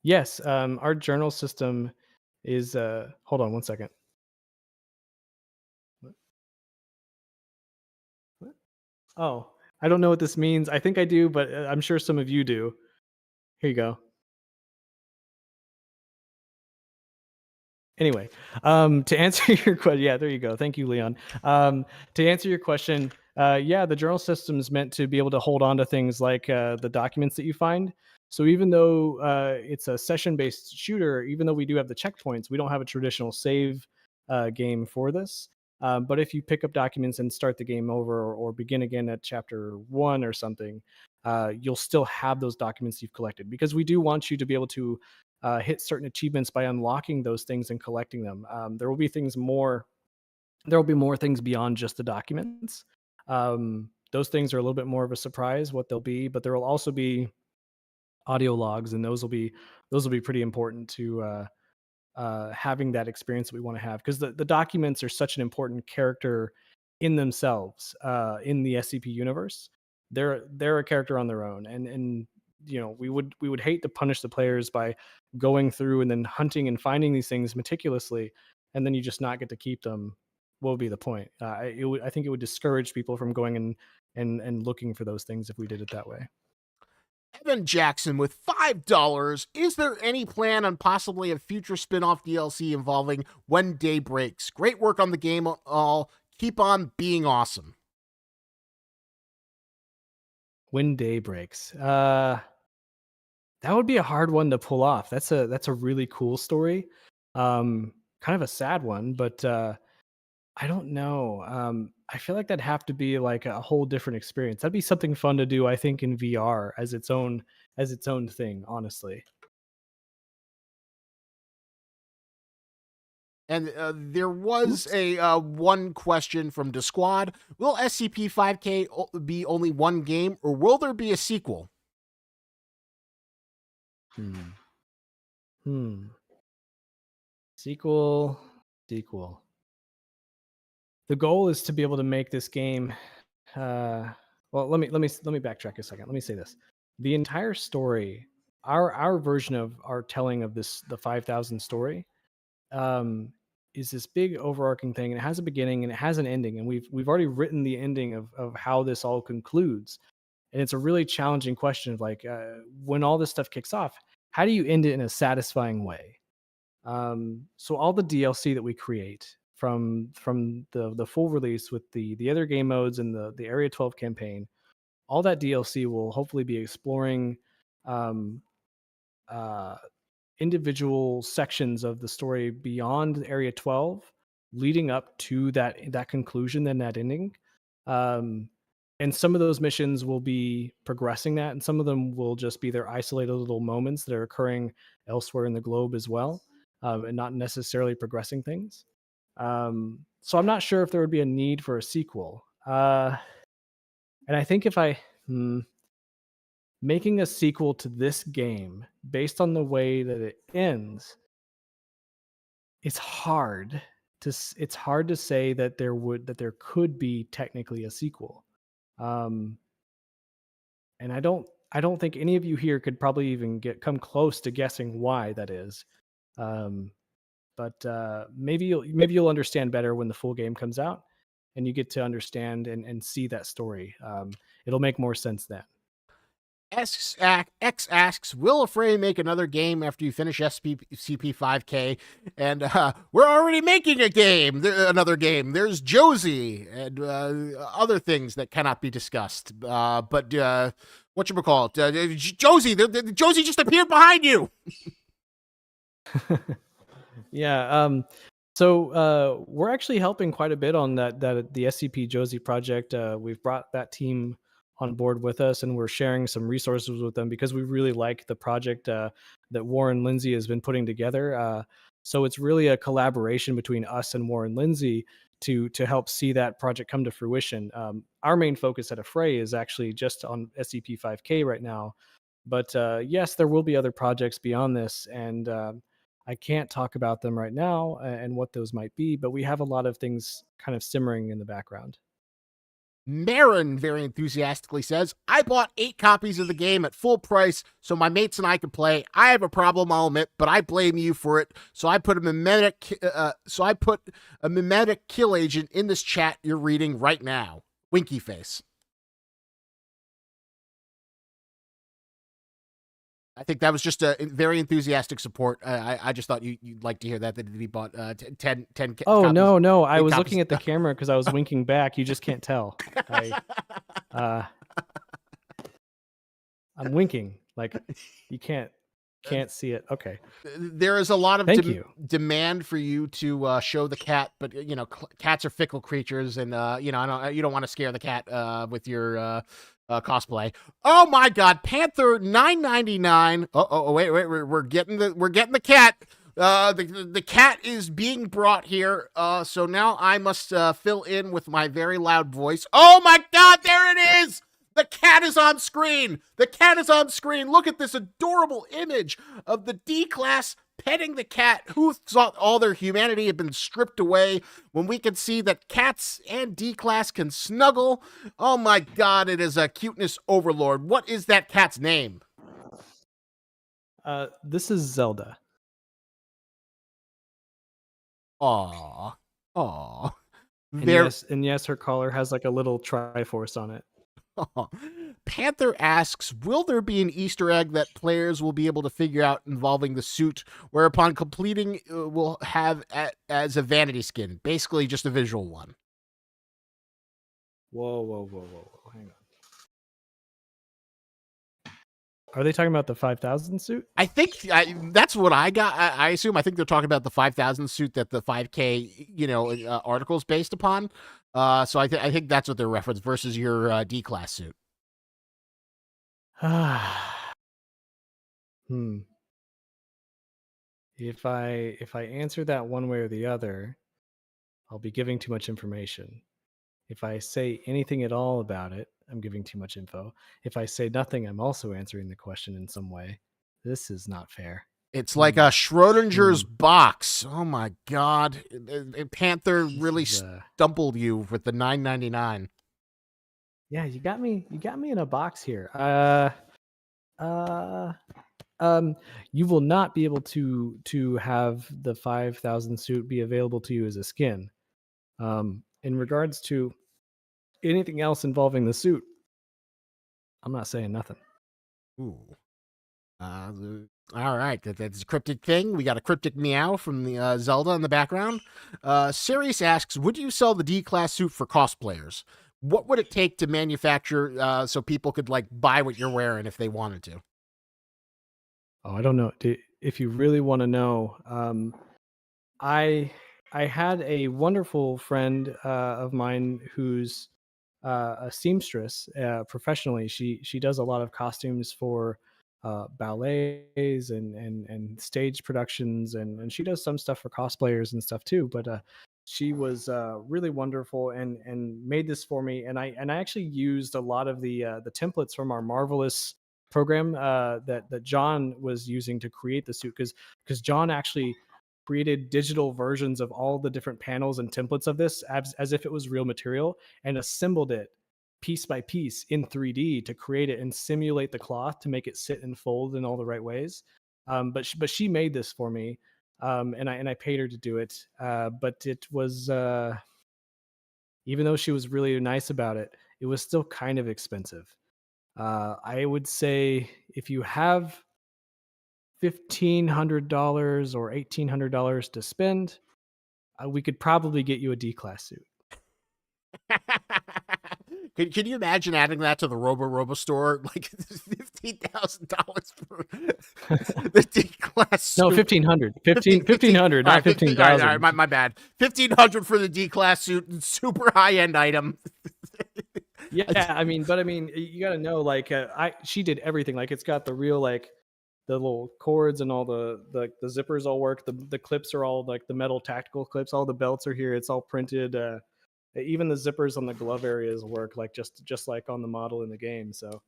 Speaker 2: Yes, our journal system is. Hold on one second. What? Oh, I don't know what this means. I think I do, but I'm sure some of you do. Here you go. Anyway, to answer your question, yeah, there you go. Thank you, Leon. To answer your question, Yeah, the journal system is meant to be able to hold on to things like the documents that you find. So even though it's a session-based shooter, even though we do have the checkpoints, we don't have a traditional save game for this. But if you pick up documents and start the game over, or begin again at chapter 1 or something, you'll still have those documents you've collected, because we do want you to be able to hit certain achievements by unlocking those things and collecting them. There will be things more. There will be more things beyond just the documents. Those things are a little bit more of a surprise what they'll be, but there will also be audio logs, and those will be pretty important to having that experience that we want to have, because the documents are such an important character in themselves in the SCP universe. They're a character on their own, and we would hate to punish the players by going through and then hunting and finding these things meticulously, and then you just not get to keep them. What would be the point? I think it would discourage people from going and looking for those things if we did it that way.
Speaker 1: Evan Jackson with $5. Is there any plan on possibly a future spin-off DLC involving When Day Breaks? Great work on the game all. Keep on being awesome.
Speaker 2: When day breaks. That would be a hard one to pull off. That's a really cool story. Kind of a sad one, but I don't know. I feel like that'd have to be like a whole different experience. That'd be something fun to do, I think, in VR as its own thing, honestly.
Speaker 1: And there was
Speaker 2: Oops.
Speaker 1: a one question from the squad. Will SCP-5K be only one game, or will there be a sequel?
Speaker 2: Hmm. Hmm. Sequel. Sequel. The goal is to be able to make this game. Uh, well, let me backtrack a second. Let me say this: the entire story, our version of our telling of the 5,000 story, um, is this big overarching thing, and it has a beginning and it has an ending, and we've already written the ending of how this all concludes, and it's a really challenging question of like, when all this stuff kicks off, how do you end it in a satisfying way? So all the DLC that we create from the full release with the other game modes and the Area 12 campaign, all that DLC will hopefully be exploring um, uh, individual sections of the story beyond Area 12, leading up to that conclusion and that ending. Um, and some of those missions will be progressing that, and some of them will just be their isolated little moments that are occurring elsewhere in the globe as well, and not necessarily progressing things. So I'm not sure if there would be a need for a sequel. And I think if I making a sequel to this game based on the way that it ends, it's hard to say that there could be technically a sequel. Um, and I don't think any of you here could probably even come close to guessing why that is. Um, but maybe you'll understand better when the full game comes out and you get to understand and see that story. It'll make more sense then.
Speaker 1: X asks, will Afraid make another game after you finish SCP-5K? And we're already making another game. There's Josie and other things that cannot be discussed. But whatchamacallit? Josie, Josie just appeared behind you.
Speaker 2: Yeah. So we're actually helping quite a bit on that the SCP Josie project. We've brought that team on board with us, and we're sharing some resources with them because we really like the project that Warren Lindsay has been putting together. So it's really a collaboration between us and Warren Lindsay to help see that project come to fruition. Our main focus at Affray is actually just on SCP-5K right now, but yes, there will be other projects beyond this, and I can't talk about them right now and what those might be, but we have a lot of things kind of simmering in the background.
Speaker 1: Marin very enthusiastically says, I bought 8 copies of the game at full price so my mates and I could play. I have a problem, I'll admit, but I blame you for it. So I put a mimetic kill agent in this chat you're reading right now. Winky Face. I think that was just a very enthusiastic support. I just thought you'd like to hear that he bought 10
Speaker 2: Oh,
Speaker 1: copies.
Speaker 2: no. I
Speaker 1: 8
Speaker 2: was
Speaker 1: copies.
Speaker 2: looking at the camera because I was winking back. You just can't tell. I'm winking. Like, you can't see it. Okay.
Speaker 1: There is a lot of
Speaker 2: Thank you.
Speaker 1: demand for you to show the cat, but cats are fickle creatures, and you don't want to scare the cat with your cosplay. Oh my God, Panther 999. Wait, we're getting the cat. The cat is being brought here. So now I must fill in with my very loud voice. Oh my God, there it is. The cat is on screen. The cat is on screen. Look at this adorable image of the D-Class petting the cat. Who thought all their humanity had been stripped away when we can see that cats and D-Class can snuggle? Oh my God, it is a cuteness overlord. What is that cat's name?
Speaker 2: This is Zelda.
Speaker 1: Aw.
Speaker 2: And yes, her collar has like a little Triforce on it.
Speaker 1: Panther asks, will there be an Easter egg that players will be able to figure out involving the suit, whereupon completing will have as a vanity skin, basically just a visual one?
Speaker 2: Whoa. Hang on. Are they talking about the 5,000 suit?
Speaker 1: I think that's what I got. I assume. I think they're talking about the 5,000 suit that the 5K, article is based upon. So I think that's what they're referencing versus your D-Class suit.
Speaker 2: If I answer that one way or the other, I'll be giving too much information. If I say anything at all about it, I'm giving too much info. If I say nothing, I'm also answering the question in some way. This is not fair.
Speaker 1: It's like a Schrodinger's box. Oh my God. Panther really stumbled you with the 999.
Speaker 2: Yeah, you got me in a box here. You will not be able to have the 5,000 suit be available to you as a skin. In regards to anything else involving the suit, I'm not saying nothing.
Speaker 1: Ooh. All right, that's a cryptic thing. We got a cryptic meow from the Zelda in the background. Sirius asks, would you sell the D-Class suit for cosplayers? What would it take to manufacture so people could buy what you're wearing if they wanted to?
Speaker 2: Oh, I don't know. If you really want to know, I had a wonderful friend of mine who's a seamstress professionally. She does a lot of costumes for ballets and stage productions, and she does some stuff for cosplayers and stuff too. But she was really wonderful and made this for me, and I actually used a lot of the templates from our Marvelous program that John was using to create the suit, because John actually created digital versions of all the different panels and templates of this as if it was real material, and assembled it piece by piece in 3D to create it and simulate the cloth to make it sit and fold in all the right ways. But she made this for me, and I paid her to do it. But it was, even though she was really nice about it, it was still kind of expensive. I would say if you have $1,500 or $1,800 to spend, we could probably get you a D-Class suit.
Speaker 1: Can you imagine adding that to the Robo store? Like $15,000 for the D-Class suit.
Speaker 2: No, 1,500. 1,500, not 15,000.
Speaker 1: All right, my bad. 1,500 for the D-Class suit, super high-end item.
Speaker 2: Yeah, I mean, you got to know, she did everything. It's got the real, the little cords and all the zippers all work. The clips are all the metal tactical clips. All the belts are here. It's all printed. Even the zippers on the glove areas work just like on the model in the game. So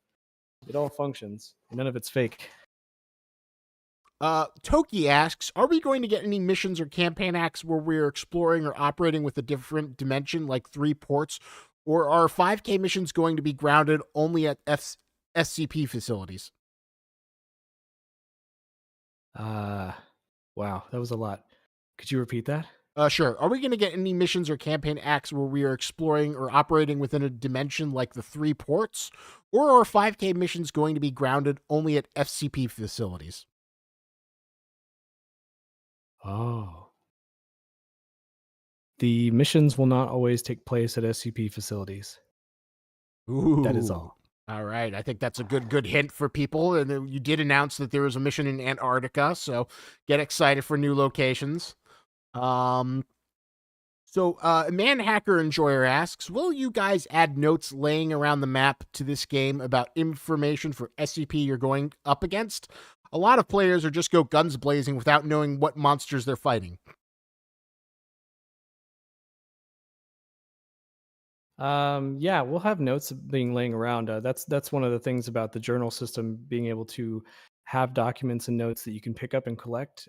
Speaker 2: it all functions. None of it's fake.
Speaker 1: Toki asks, are we going to get any missions or campaign acts where we're exploring or operating with a different dimension, like 3 ports, or are 5K missions going to be grounded only at SCP facilities?
Speaker 2: Wow, that was a lot. Could you repeat that?
Speaker 1: Sure. Are we going to get any missions or campaign acts where we are exploring or operating within a dimension like the 3 ports? Or are 5K missions going to be grounded only at FCP facilities?
Speaker 2: Oh. The missions will not always take place at SCP facilities. That is
Speaker 1: Ooh.
Speaker 2: all.
Speaker 1: All right. I think that's a good hint for people. And then you did announce that there was a mission in Antarctica, so get excited for new locations. Man Hacker Enjoyer asks, will you guys add notes laying around the map to this game about information for SCP you're going up against? A lot of players are just go guns blazing without knowing what monsters they're fighting.
Speaker 2: Yeah, we'll have notes being laying around. That's one of the things about the journal system, being able to have documents and notes that you can pick up and collect.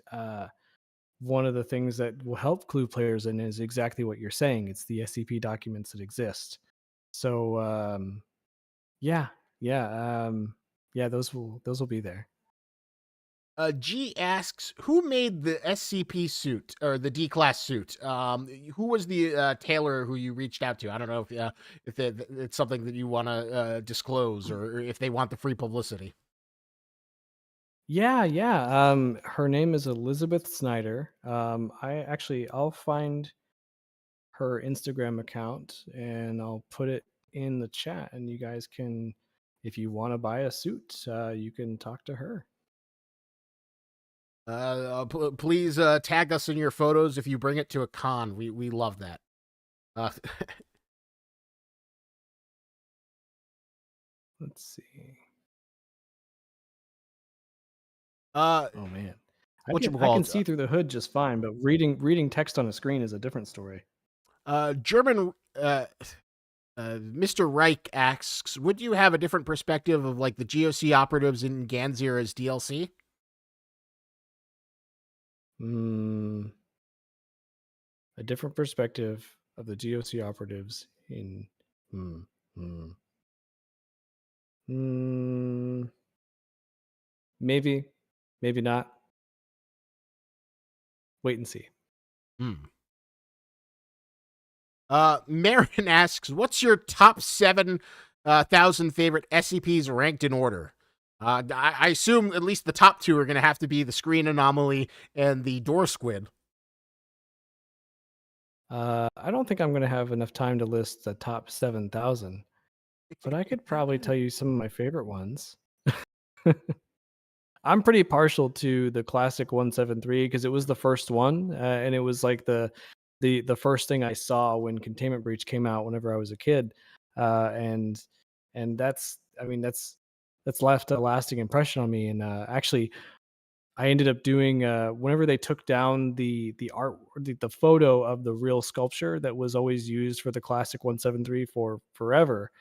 Speaker 2: One of the things that will help clue players in is exactly what you're saying. It's the SCP documents that exist. So yeah, yeah, yeah. Those will be there.
Speaker 1: G asks, who made the SCP suit or the DClass suit? Who was the tailor who you reached out to? I don't know if it's something that you want to disclose or if they want the free publicity.
Speaker 2: Yeah, yeah. Her name is Elizabeth Snyder. I'll find her Instagram account and I'll put it in the chat, and you guys can, if you want to buy a suit, you can talk to her.
Speaker 1: Please tag us in your photos if you bring it to a con. We love that. Uh,
Speaker 2: Let's see.
Speaker 1: uh,
Speaker 2: Oh man,
Speaker 1: what you
Speaker 2: I
Speaker 1: call
Speaker 2: can
Speaker 1: it?
Speaker 2: see through the hood just fine, but reading text on a screen is a different story.
Speaker 1: German. Mr. Reich asks, would you have a different perspective of like the GOC operatives in Ganzir as DLC?
Speaker 2: Mm, a different perspective of the GOC operatives in. Hmm, hmm. Mm, maybe, maybe not. Wait and see.
Speaker 1: Hmm. Marin asks, what's your top 7,000 favorite SCPs ranked in order? I assume at least the top 2 are going to have to be the Screen Anomaly and the Door Squid.
Speaker 2: I don't think I'm going to have enough time to list the top 7,000, but I could probably tell you some of my favorite ones. I'm pretty partial to the classic 173 because it was the first one, and it was like the first thing I saw when Containment Breach came out whenever I was a kid, and that's left a lasting impression on me. And actually, I ended up doing whenever they took down the art, the photo of the real sculpture that was always used for the classic 173 for forever.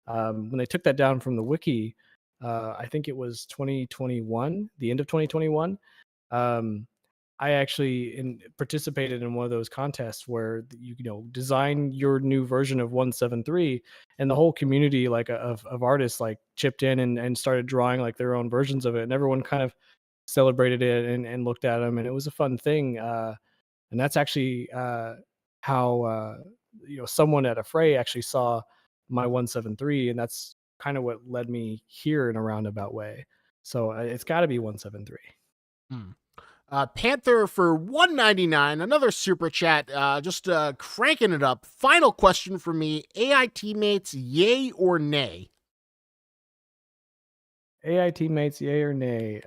Speaker 2: When they took that down from the wiki, I think it was 2021, the end of 2021. Um, I actually participated in one of those contests where you design your new version of 173, and the whole community of artists like chipped in and started drawing like their own versions of it, and everyone kind of celebrated it and looked at them, and it was a fun thing. And that's actually how someone at a fray actually saw my 173, and that's kind of what led me here in a roundabout way. So it's got to be 173.
Speaker 1: Hmm. Panther for 199, another super chat, just cranking it up. Final question for me: AI teammates, yay or nay?
Speaker 2: AI teammates, yay or nay?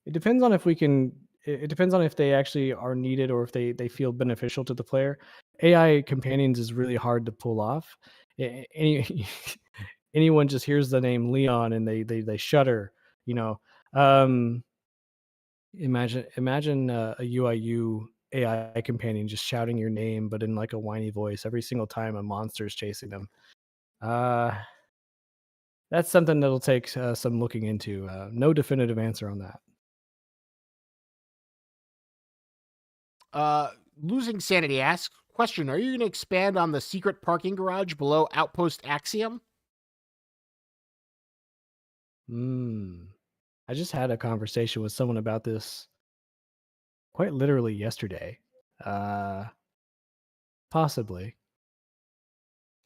Speaker 2: It depends on if we can. It depends on if they actually are needed or if they feel beneficial to the player. AI companions is really hard to pull off. Any anyone just hears the name Leon and they shudder. You know, um, imagine a UIU AI companion just shouting your name, but in like a whiny voice every single time a monster is chasing them. Uh, that's something that'll take some looking into. No definitive answer on that.
Speaker 1: Uh, Losing Sanity asks, question, are you going to expand on the secret parking garage below Outpost Axiom?
Speaker 2: I just had a conversation with someone about this quite literally yesterday. Uh, possibly,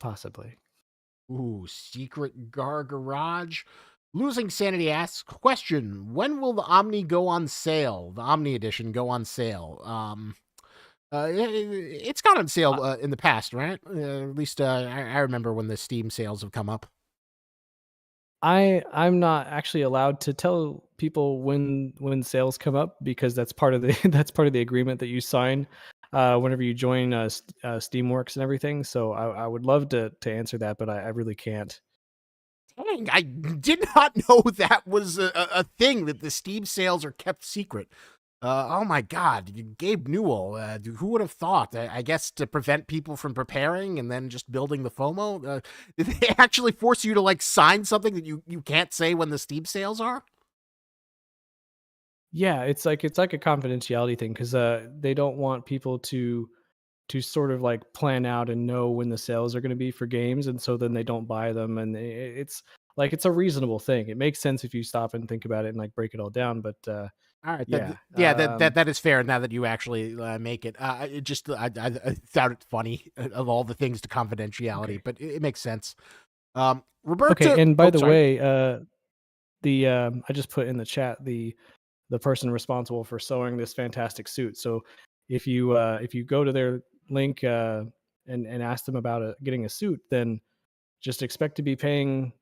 Speaker 2: possibly.
Speaker 1: Ooh, secret garage. Losing Sanity asks, question, when will the Omni go on sale? The Omni Edition go on sale? It's gone on
Speaker 2: Uh,
Speaker 1: sale in the past, right? At least I remember when the Steam sales have come up.
Speaker 2: I'm not actually allowed to tell people when sales come up because that's part of the that's part of the agreement that you sign whenever you join Steamworks and everything. So I would love to answer that, but I really can't.
Speaker 1: Dang, I did not know that was a thing, that the Steam sales are kept secret. Oh my God, Gabe Newell. Who would have thought? I guess to prevent people from preparing and then just building the FOMO. Did they actually force you to like sign something that you can't say when the Steam sales are?
Speaker 2: Yeah, it's like a confidentiality thing because they don't want people to sort of like plan out and know when the sales are going to be for games, and so then they don't buy them, and it's like it's a reasonable thing. It makes sense if you stop and think about it and like break it all down. But
Speaker 1: All right,
Speaker 2: yeah,
Speaker 1: yeah, that is fair. Now that you actually make it, it just I found it funny of all the things to confidentiality,
Speaker 2: okay,
Speaker 1: but it makes sense.
Speaker 2: okay.
Speaker 1: Roberto.
Speaker 2: And by
Speaker 1: Oh,
Speaker 2: the
Speaker 1: sorry.
Speaker 2: way, the I just put in the chat the person responsible for sewing this fantastic suit. So if you go to their link and ask them about getting a suit, then just expect to be paying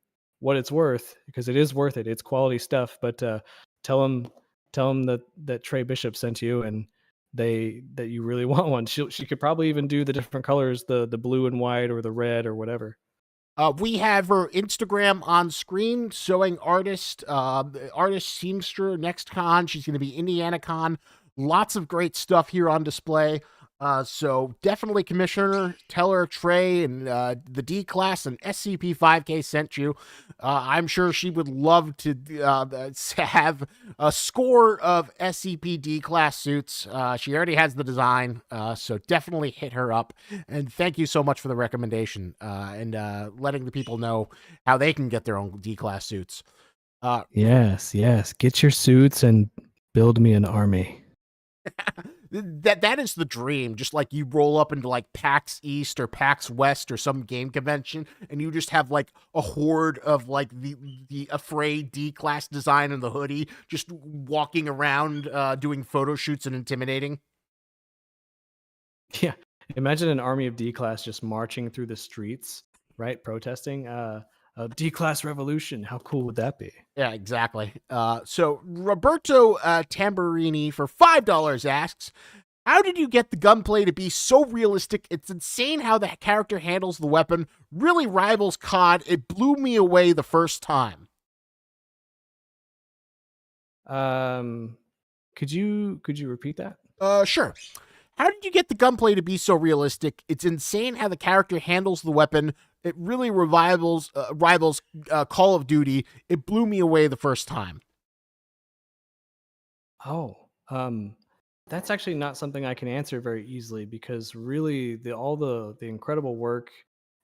Speaker 2: what it's worth because it is worth it. It's quality stuff. But tell them that Trey Bishop sent you and that you really want one. She could probably even do the different colors, the blue and white or the red or whatever.
Speaker 1: We have her Instagram on screen, sewing artist, artist seamster next con. She's going to be Indiana Con. Lots of great stuff here on display. So definitely commission her, tell her Trey and the D class and SCP 5K sent you. I'm sure she would love to have a score of SCP D class suits. She already has the design, so definitely hit her up. And thank you so much for the recommendation and letting the people know how they can get their own D class suits. Uh,
Speaker 2: Yes, yes. Get your suits and build me an army.
Speaker 1: that is the dream. Just like you roll up into like PAX East or PAX West or some game convention, and you just have like a horde of like the afraid D class design in the hoodie, just walking around doing photo shoots and intimidating.
Speaker 2: Yeah. Imagine an army of D class just marching through the streets, right? Protesting a D class revolution. How cool would that be?
Speaker 1: Yeah, exactly. So Roberto Tamburini for $5 asks, how did you get the gunplay to be so realistic? It's insane how the character handles the weapon. Really rivals COD. It blew me away the first time.
Speaker 2: Um could you repeat that?
Speaker 1: Sure. How did you get the gunplay to be so realistic? It's insane how the character handles the weapon. It really rivals Call of Duty. It blew me away the first time.
Speaker 2: Oh, that's actually not something I can answer very easily because really all the incredible work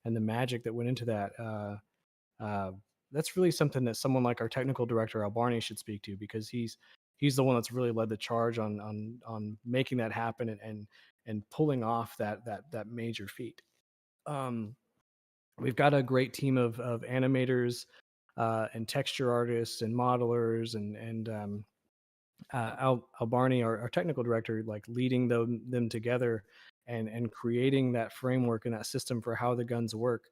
Speaker 2: and the magic that went into that uh, that's really something that someone like our technical director Al Barney should speak to because he's the one that's really led the charge on making that happen and pulling off that major feat. Um, we've got a great team of animators and texture artists and modelers and Al Barney, our technical director, like leading them together and creating that framework and that system for how the guns work.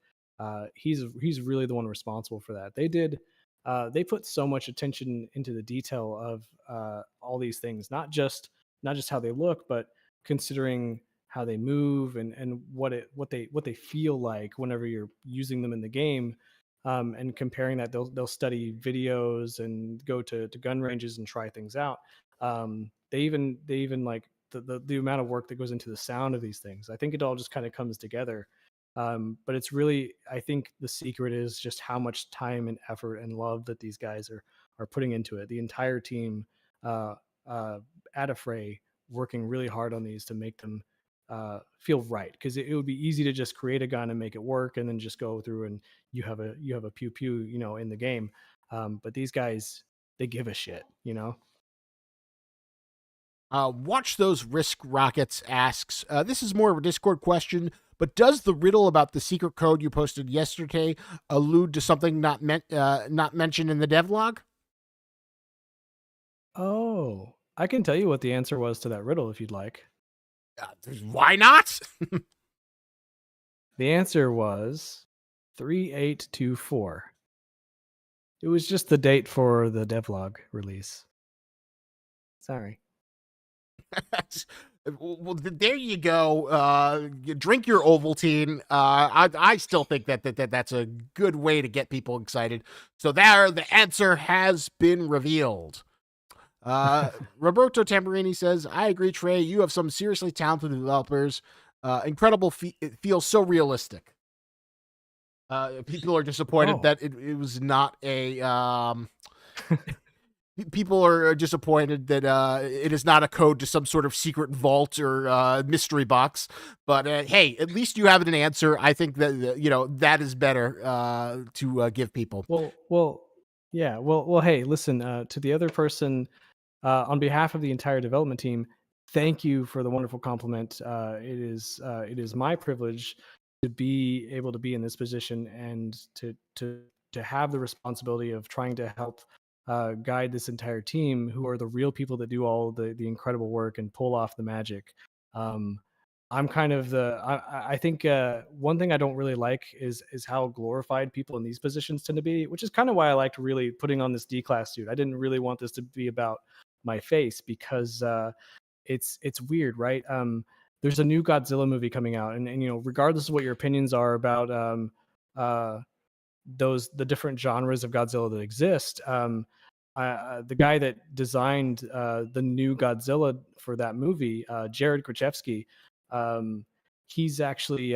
Speaker 2: He's really the one responsible for that. They put so much attention into the detail of all these things, not just how they look, but considering how they move and what they feel like whenever you're using them in the game, and comparing that. They'll study videos and go to gun ranges and try things out. They even like the amount of work that goes into the sound of these things. I think it all just kind of comes together. But it's really, I think the secret is just how much time and effort and love that these guys are putting into it. The entire team uh, at Affray working really hard on these to make them feel right, because it would be easy to just create a gun and make it work and then just go through and you have a pew pew, in the game. But these guys, they give a shit.
Speaker 1: Watch Those Risk Rockets asks, this is more of a Discord question, but does the riddle about the secret code you posted yesterday allude to something not mentioned in the devlog?
Speaker 2: Oh, I can tell you what the answer was to that riddle if you'd like.
Speaker 1: Why not?
Speaker 2: The answer was 3824. It was just the date for the devlog release. Sorry.
Speaker 1: Well, there you go. Drink your Ovaltine. I still think that's a good way to get people excited. So there, the answer has been revealed. Roberto Tamburini says, I agree, Trey. You have some seriously talented developers. Incredible. It feels so realistic. People are disappointed that it was not a. People are disappointed that it is not a code to some sort of secret vault or mystery box. But hey, at least you have an answer. I think that that is better to give people.
Speaker 2: Yeah. Well. Hey, listen. To the other person, on behalf of the entire development team, thank you for the wonderful compliment. It is my privilege to be able to be in this position and to have the responsibility of trying to help guide this entire team, who are the real people that do all the incredible work and pull off the magic. I'm kind of I think one thing I don't really like is how glorified people in these positions tend to be, which is kind of why I liked really putting on this DClass suit. I didn't really want this to be about my face because it's weird, right? There's a new Godzilla movie coming out, and regardless of what your opinions are about the different genres of Godzilla that exist, the guy that designed the new Godzilla for that movie, Jared Krachevsky, he's actually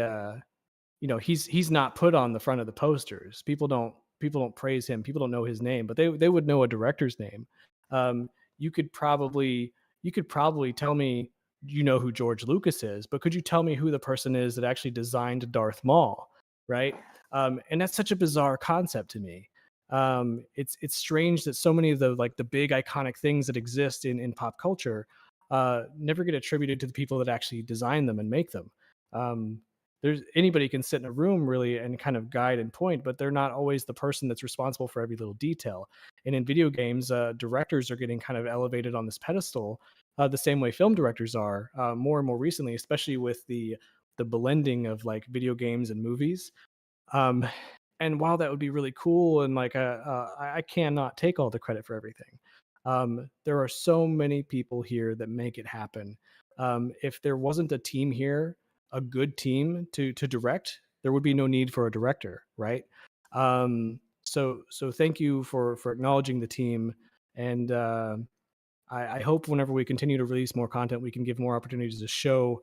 Speaker 2: he's not put on the front of the posters. People don't praise him. People don't know his name, but they would know a director's name. You could probably tell me who George Lucas is, but could you tell me who the person is that actually designed Darth Maul, right? And that's such a bizarre concept to me. It's strange that so many of the big iconic things that exist in pop culture never get attributed to the people that actually design them and make them. There's anybody can sit in a room really and kind of guide and point, but they're not always the person that's responsible for every little detail. And in video games, directors are getting kind of elevated on this pedestal, the same way film directors are more and more recently, especially with the blending of like video games and movies. And while that would be really cool, and I cannot take all the credit for everything. There are so many people here that make it happen. If there wasn't a team here, a good team to direct, there would be no need for a director, right? So thank you for acknowledging the team, and I hope whenever we continue to release more content, we can give more opportunities to show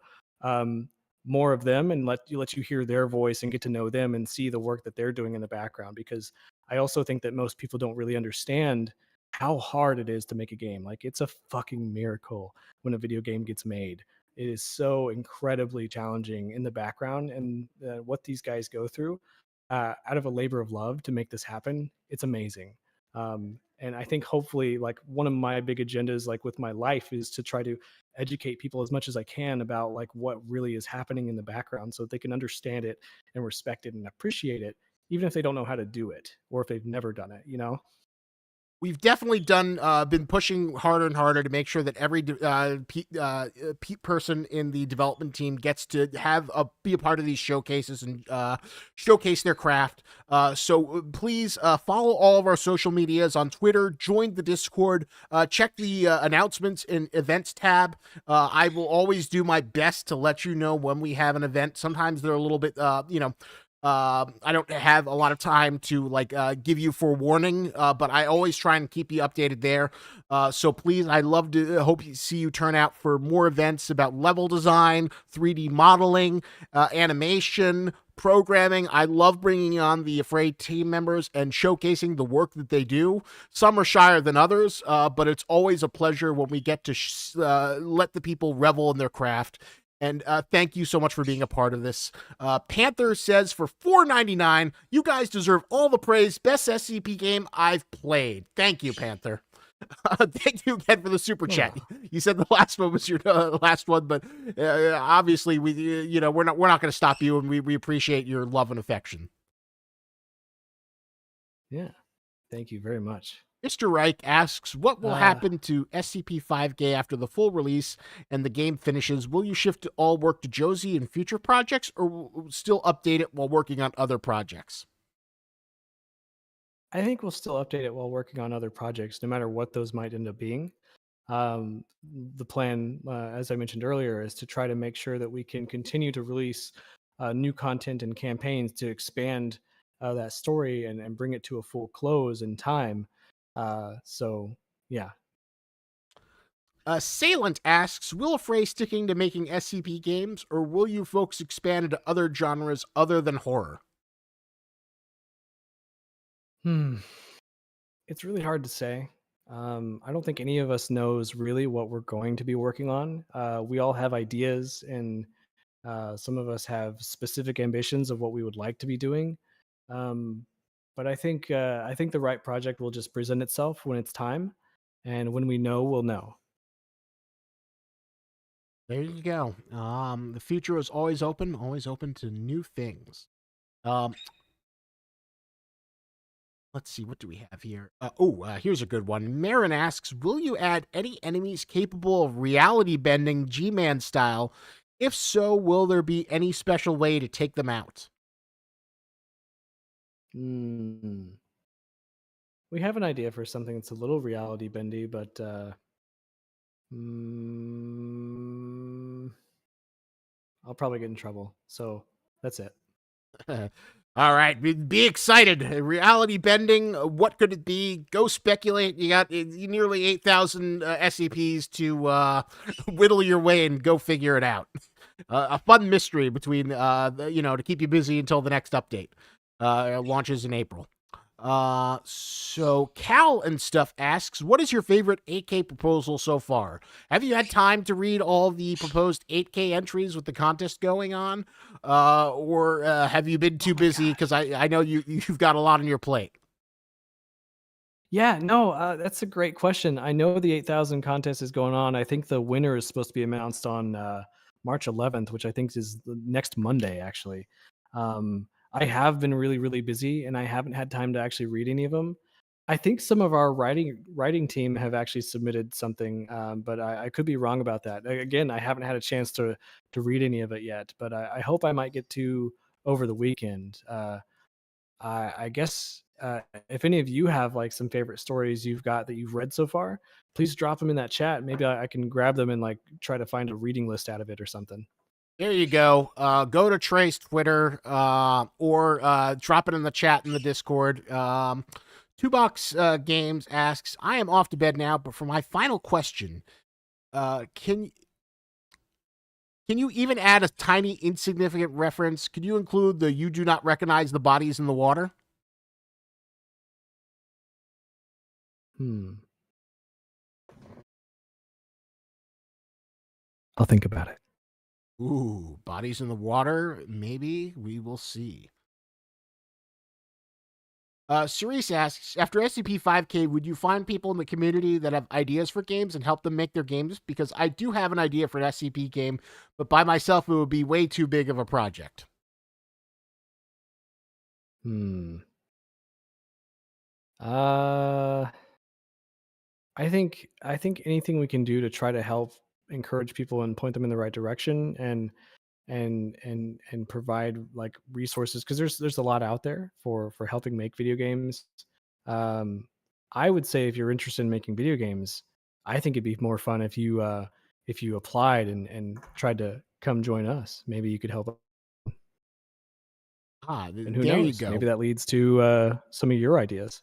Speaker 2: more of them and let you hear their voice and get to know them and see the work that they're doing in the background. Because I also think that most people don't really understand how hard it is to make a game. Like, it's a fucking miracle when a video game gets made. It is so incredibly challenging in the background, and what these guys go through out of a labor of love to make this happen, it's amazing. And I think hopefully, like, one of my big agendas, like with my life, is to try to educate people as much as I can about like what really is happening in the background, so that they can understand it and respect it and appreciate it, even if they don't know how to do it or if they've never done it,
Speaker 1: We've definitely been pushing harder and harder to make sure that every person in the development team gets to be a part of these showcases and showcase their craft. So please follow all of our social medias on Twitter, join the Discord, check the announcements and events tab. I will always do my best to let you know when we have an event. Sometimes they're a little bit, I don't have a lot of time to give you forewarning, but I always try and keep you updated there. So please, I love to hope you see you turn out for more events about level design, 3D modeling, animation, programming. I love bringing on the Afraid team members and showcasing the work that they do. Some are shyer than others, but it's always a pleasure when we get to let the people revel in their craft. And thank you so much for being a part of this. Panther says, for $4.99, you guys deserve all the praise. Best SCP game I've played. Thank you, Panther. Thank you again for the super chat. You said the last one was your last one, but obviously we're not going to stop you, and we appreciate your love and affection.
Speaker 2: Yeah, thank you very much.
Speaker 1: Mr. Reich asks, what will happen to SCP-5K after the full release and the game finishes? Will you shift all work to Josie in future projects, or will still update it while working on other projects?
Speaker 2: I think we'll still update it while working on other projects, no matter what those might end up being. The plan, as I mentioned earlier, is to try to make sure that we can continue to release new content and campaigns to expand that story and bring it to a full close in time. So, yeah.
Speaker 1: Salient asks, will Afray sticking to making SCP games, or will you folks expand into other genres other than horror?
Speaker 2: It's really hard to say. I don't think any of us knows really what we're going to be working on. We all have ideas, and some of us have specific ambitions of what we would like to be doing. Um, but I think the right project will just present itself when it's time, and when we know, we'll know.
Speaker 1: There you go. The future is always open to new things. Let's see, what do we have here? Here's a good one. Marin asks, will you add any enemies capable of reality bending G-Man style? If so, will there be any special way to take them out?
Speaker 2: We have an idea for something that's a little reality bendy, but I'll probably get in trouble. So that's it.
Speaker 1: All right, be excited. Reality bending, what could it be? Go speculate. You got nearly 8,000 SCPs to whittle your way and go figure it out. A fun mystery between, to keep you busy until the next update. Launches in April. So Cal and stuff asks, what is your favorite 8K proposal so far? Have you had time to read all the proposed 8K entries with the contest going on? Or have you been too busy? Because I know you've got a lot on your plate.
Speaker 2: Yeah, no, that's a great question. I know the 8,000 contest is going on. I think the winner is supposed to be announced on March 11th, which I think is the next Monday, actually. I have been really, really busy, and I haven't had time to actually read any of them. I think some of our writing team have actually submitted something, but I could be wrong about that. Again, I haven't had a chance to read any of it yet, but I hope I might get to over the weekend. I guess if any of you have like some favorite stories you've got that you've read so far, please drop them in that chat. Maybe I can grab them and like try to find a reading list out of it or something.
Speaker 1: There you go. Go to Trey's Twitter or drop it in the chat in the Discord. Two Box Games asks, I am off to bed now, but for my final question, can you even add a tiny insignificant reference? Could you include the you do not recognize the bodies in the water?
Speaker 2: I'll think about it.
Speaker 1: Ooh, bodies in the water? Maybe. We will see. Cerise asks, after SCP-5K, would you find people in the community that have ideas for games and help them make their games? Because I do have an idea for an SCP game, but by myself, it would be way too big of a project.
Speaker 2: I think anything we can do to try to help encourage people and point them in the right direction and provide like resources, because there's a lot out there for helping make video games. I would say if you're interested in making video games, I think it'd be more fun if you applied and tried to come join us. Maybe you could help. And who
Speaker 1: there
Speaker 2: knows?
Speaker 1: you go.
Speaker 2: Maybe that leads to some of your ideas.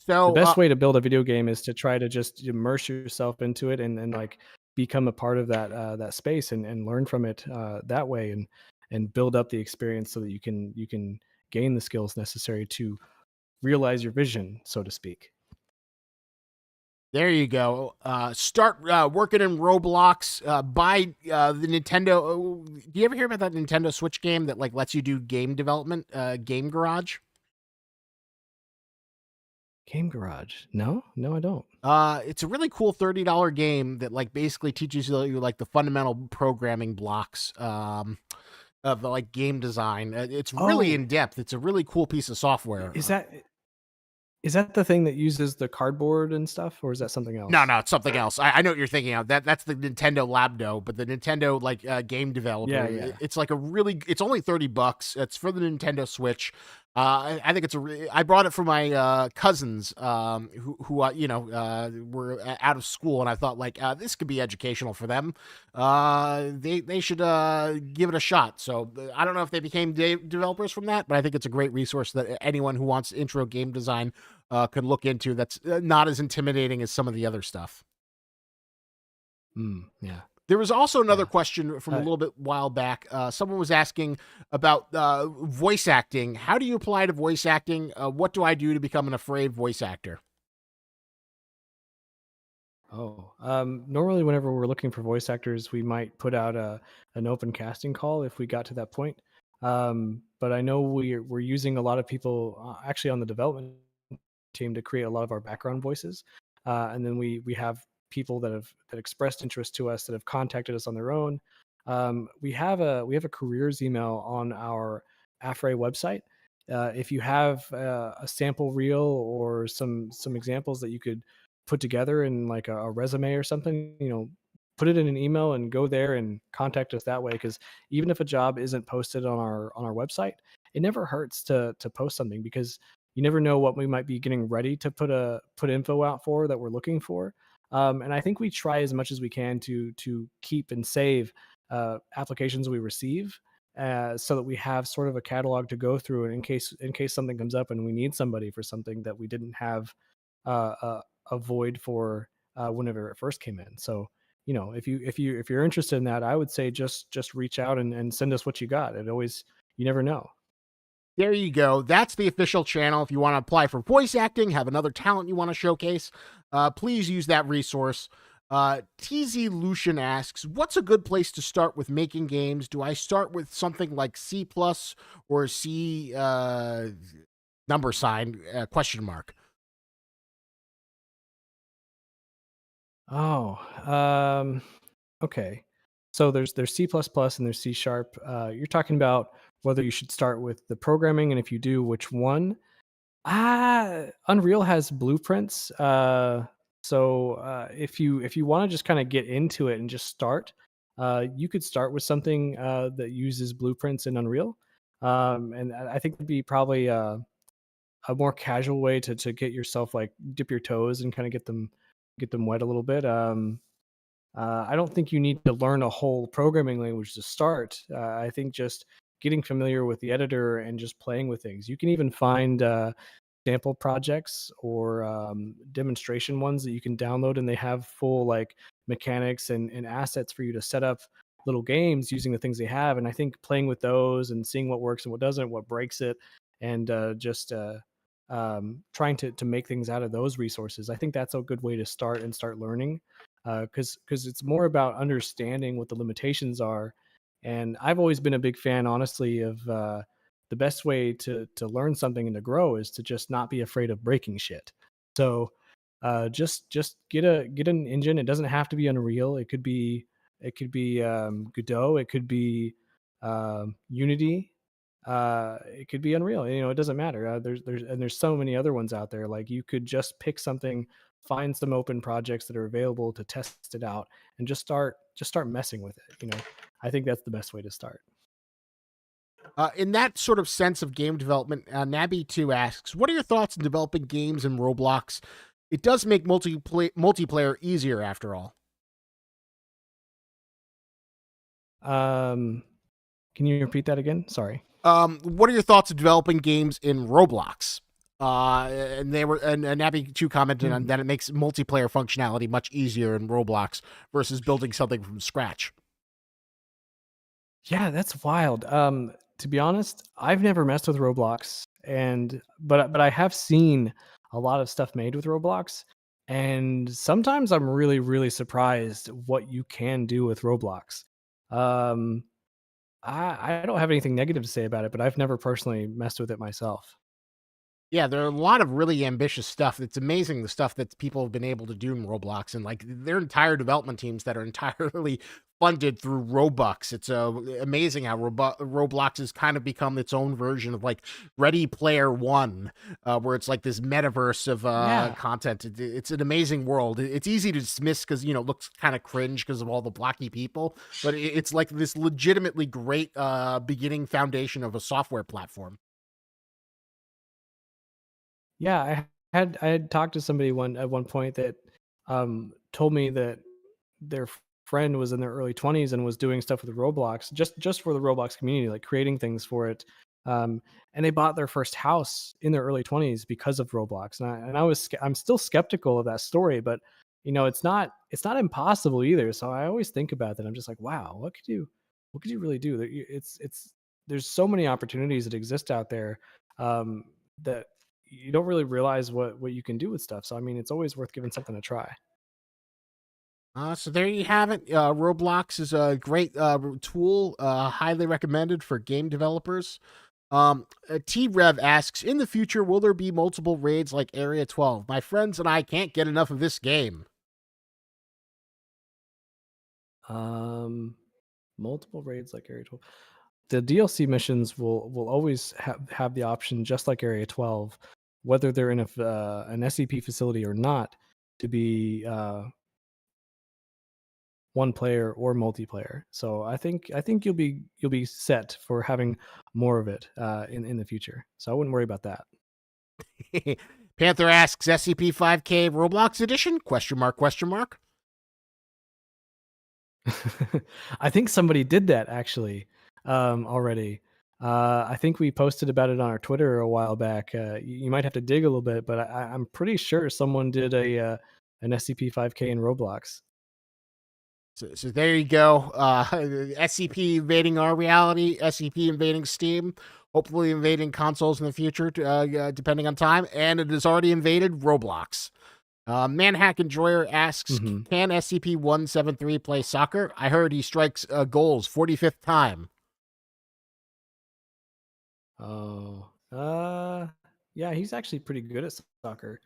Speaker 1: So
Speaker 2: the best way to build a video game is to try to just immerse yourself into it and like become a part of that space and learn from it that way and build up the experience so that you can gain the skills necessary to realize your vision, so to speak.
Speaker 1: There you go. Start working in Roblox. Buy the Nintendo. Do you ever hear about that Nintendo Switch game that like lets you do game development? Game Garage.
Speaker 2: Game Garage. No, no, I don't.
Speaker 1: It's a really cool $30 game that like basically teaches you like the fundamental programming blocks of like game design. It's really in
Speaker 2: Oh,
Speaker 1: depth. It's a really cool piece of software.
Speaker 2: is that the thing that uses the cardboard and stuff, or is that something
Speaker 1: No,
Speaker 2: else?
Speaker 1: no, it's something else. I know what you're thinking of. That's the Nintendo Labdo, but the Nintendo like game developer.
Speaker 2: Yeah, yeah.
Speaker 1: It's like a really. It's only $30. It's for the Nintendo Switch. I think it's I brought it for my cousins, who were out of school, and I thought like this could be educational for them. They should give it a shot. So I don't know if they became developers from that, but I think it's a great resource that anyone who wants intro game design could look into. That's not as intimidating as some of the other stuff.
Speaker 2: Yeah,
Speaker 1: There was also another
Speaker 2: yeah.
Speaker 1: question from a
Speaker 2: Uh,
Speaker 1: little bit while back. Someone was asking about voice acting. How do you apply to voice acting? What do I do to become an afraid voice actor?
Speaker 2: Normally, whenever we're looking for voice actors, we might put out an open casting call if we got to that point. But I know we're using a lot of people actually on the development team to create a lot of our background voices, and then we have people that expressed interest to us that have contacted us on their own. We have a careers email on our Affray website. If you have a sample reel or some examples that you could put together in like a resume or something, put it in an email and go there and contact us that way. Because even if a job isn't posted on our website, it never hurts to post something, because you never know what we might be getting ready to put info out for that we're looking for. And I think we try as much as we can to keep and save applications we receive, so that we have sort of a catalog to go through, and in case something comes up and we need somebody for something that we didn't have a void for whenever it first came in. So if you're interested in that, I would say just reach out and send us what you got. You never know.
Speaker 1: There you go. That's the official channel. If you want to apply for voice acting, have another talent you want to showcase, please use that resource. TZ Lucian asks, what's a good place to start with making games? Do I start with something like C plus or C number sign question mark?
Speaker 2: Oh, okay. So there's C++ and there's C sharp. You're talking about whether you should start with the programming, and if you do, which one? Unreal has blueprints. So if you want to just kind of get into it and just start, you could start with something that uses blueprints in Unreal. And I think it'd be probably a more casual way to get yourself, like, dip your toes and kind of get them wet a little bit. I don't think you need to learn a whole programming language to start. I think just getting familiar with the editor and just playing with things. You can even find sample projects or demonstration ones that you can download, and they have full like mechanics and assets for you to set up little games using the things they have. And I think playing with those and seeing what works and what doesn't, what breaks it, and just trying to make things out of those resources, I think that's a good way to start learning, because it's more about understanding what the limitations are. And I've always been a big fan, honestly, of the best way to learn something and to grow is to just not be afraid of breaking shit. So just get an engine. It doesn't have to be Unreal. It could be Godot. It could be Unity. It could be Unreal. It doesn't matter. There's so many other ones out there. Like, you could just pick something, find some open projects that are available to test it out, and just start messing with it. I think that's the best way to start.
Speaker 1: In that sort of sense of game development, Nabby2 asks, what are your thoughts on developing games in Roblox? It does make multiplayer easier after all.
Speaker 2: Um, can you repeat that again? Sorry.
Speaker 1: What are your thoughts on developing games in Roblox? And Nabby2 commented on
Speaker 2: Hmm.
Speaker 1: that it makes multiplayer functionality much easier in Roblox versus building something from scratch.
Speaker 2: Yeah, that's wild. To be honest, I've never messed with Roblox, but I have seen a lot of stuff made with Roblox, and sometimes I'm really really surprised what you can do with Roblox. Um, I don't have anything negative to say about it, but I've never personally messed with it myself.
Speaker 1: Yeah, there are a lot of really ambitious stuff. It's amazing the stuff that people have been able to do in Roblox, and like their entire development teams that are entirely funded through Robux. It's amazing how Roblox has kind of become its own version of like Ready Player One, where it's like this metaverse of
Speaker 2: Yeah.
Speaker 1: content. It's an amazing world. It's easy to dismiss because it looks kind of cringe because of all the blocky people, but it's like this legitimately great beginning foundation of a software platform.
Speaker 2: Yeah, I had talked to somebody at one point that told me that their friend was in their early 20s and was doing stuff with Roblox just for the Roblox community, like creating things for it. Um, and they bought their first house in their early 20s because of Roblox. I'm still skeptical of that story, but it's not impossible either. So I always think about that. I'm just like, wow, what could you really do? There's so many opportunities that exist out there, that you don't really realize what you can do with stuff. So I mean, it's always worth giving something a try.
Speaker 1: So there you have it. Roblox is a great tool, highly recommended for game developers. T-Rev asks, in the future, will there be multiple raids like Area 12? My friends and I can't get enough of this game.
Speaker 2: Um, Multiple raids like Area 12. The DLC missions will always have the option, just like Area 12, whether they're in an SCP facility or not, to be one player or multiplayer. So I think you'll be set for having more of it in the future. So I wouldn't worry about that.
Speaker 1: Panther asks, SCP-5K Roblox edition? Question mark, question mark.
Speaker 2: I think somebody did that actually already. I think we posted about it on our Twitter a while back. You might have to dig a little bit, but I'm pretty sure someone did an SCP-5K in Roblox.
Speaker 1: So there you go. SCP invading our reality, SCP invading Steam, hopefully invading consoles in the future, depending on time, and it has already invaded Roblox. Manhack Enjoyer asks,
Speaker 2: Mhm.
Speaker 1: can SCP-173 play soccer? I heard he strikes goals 45th time.
Speaker 2: Oh, yeah, he's actually pretty good at soccer.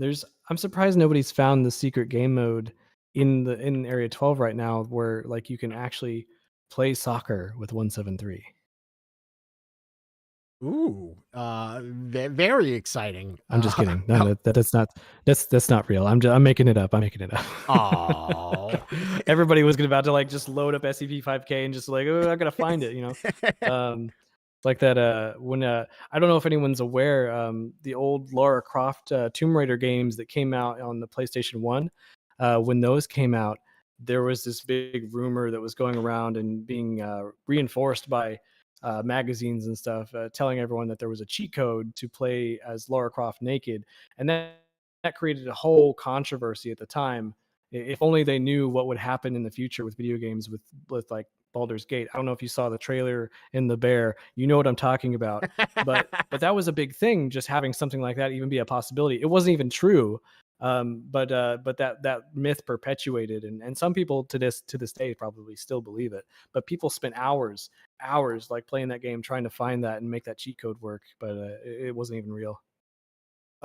Speaker 2: I'm surprised nobody's found the secret game mode in Area 12 right now, where like you can actually play soccer with 173.
Speaker 1: Ooh, very exciting.
Speaker 2: I'm just kidding. No, that's not real. I'm making it up. I'm making it up.
Speaker 1: Oh.
Speaker 2: Everybody was about to like just load up SCP-5K and just like, oh, I gotta find it. Like that. When I don't know if anyone's aware, the old Lara Croft Tomb Raider games that came out on the PlayStation 1, when those came out, there was this big rumor that was going around and being reinforced by magazines and stuff, telling everyone that there was a cheat code to play as Lara Croft naked, and that created a whole controversy at the time. If only they knew what would happen in the future with video games with like Baldur's Gate. I don't know if you saw the trailer in the bear. You know what I'm talking about. But that was a big thing. Just having something like that even be a possibility. It wasn't even true. But that myth perpetuated, and some people to this day probably still believe it. But people spent hours like playing that game trying to find that and make that cheat code work, but it wasn't even real.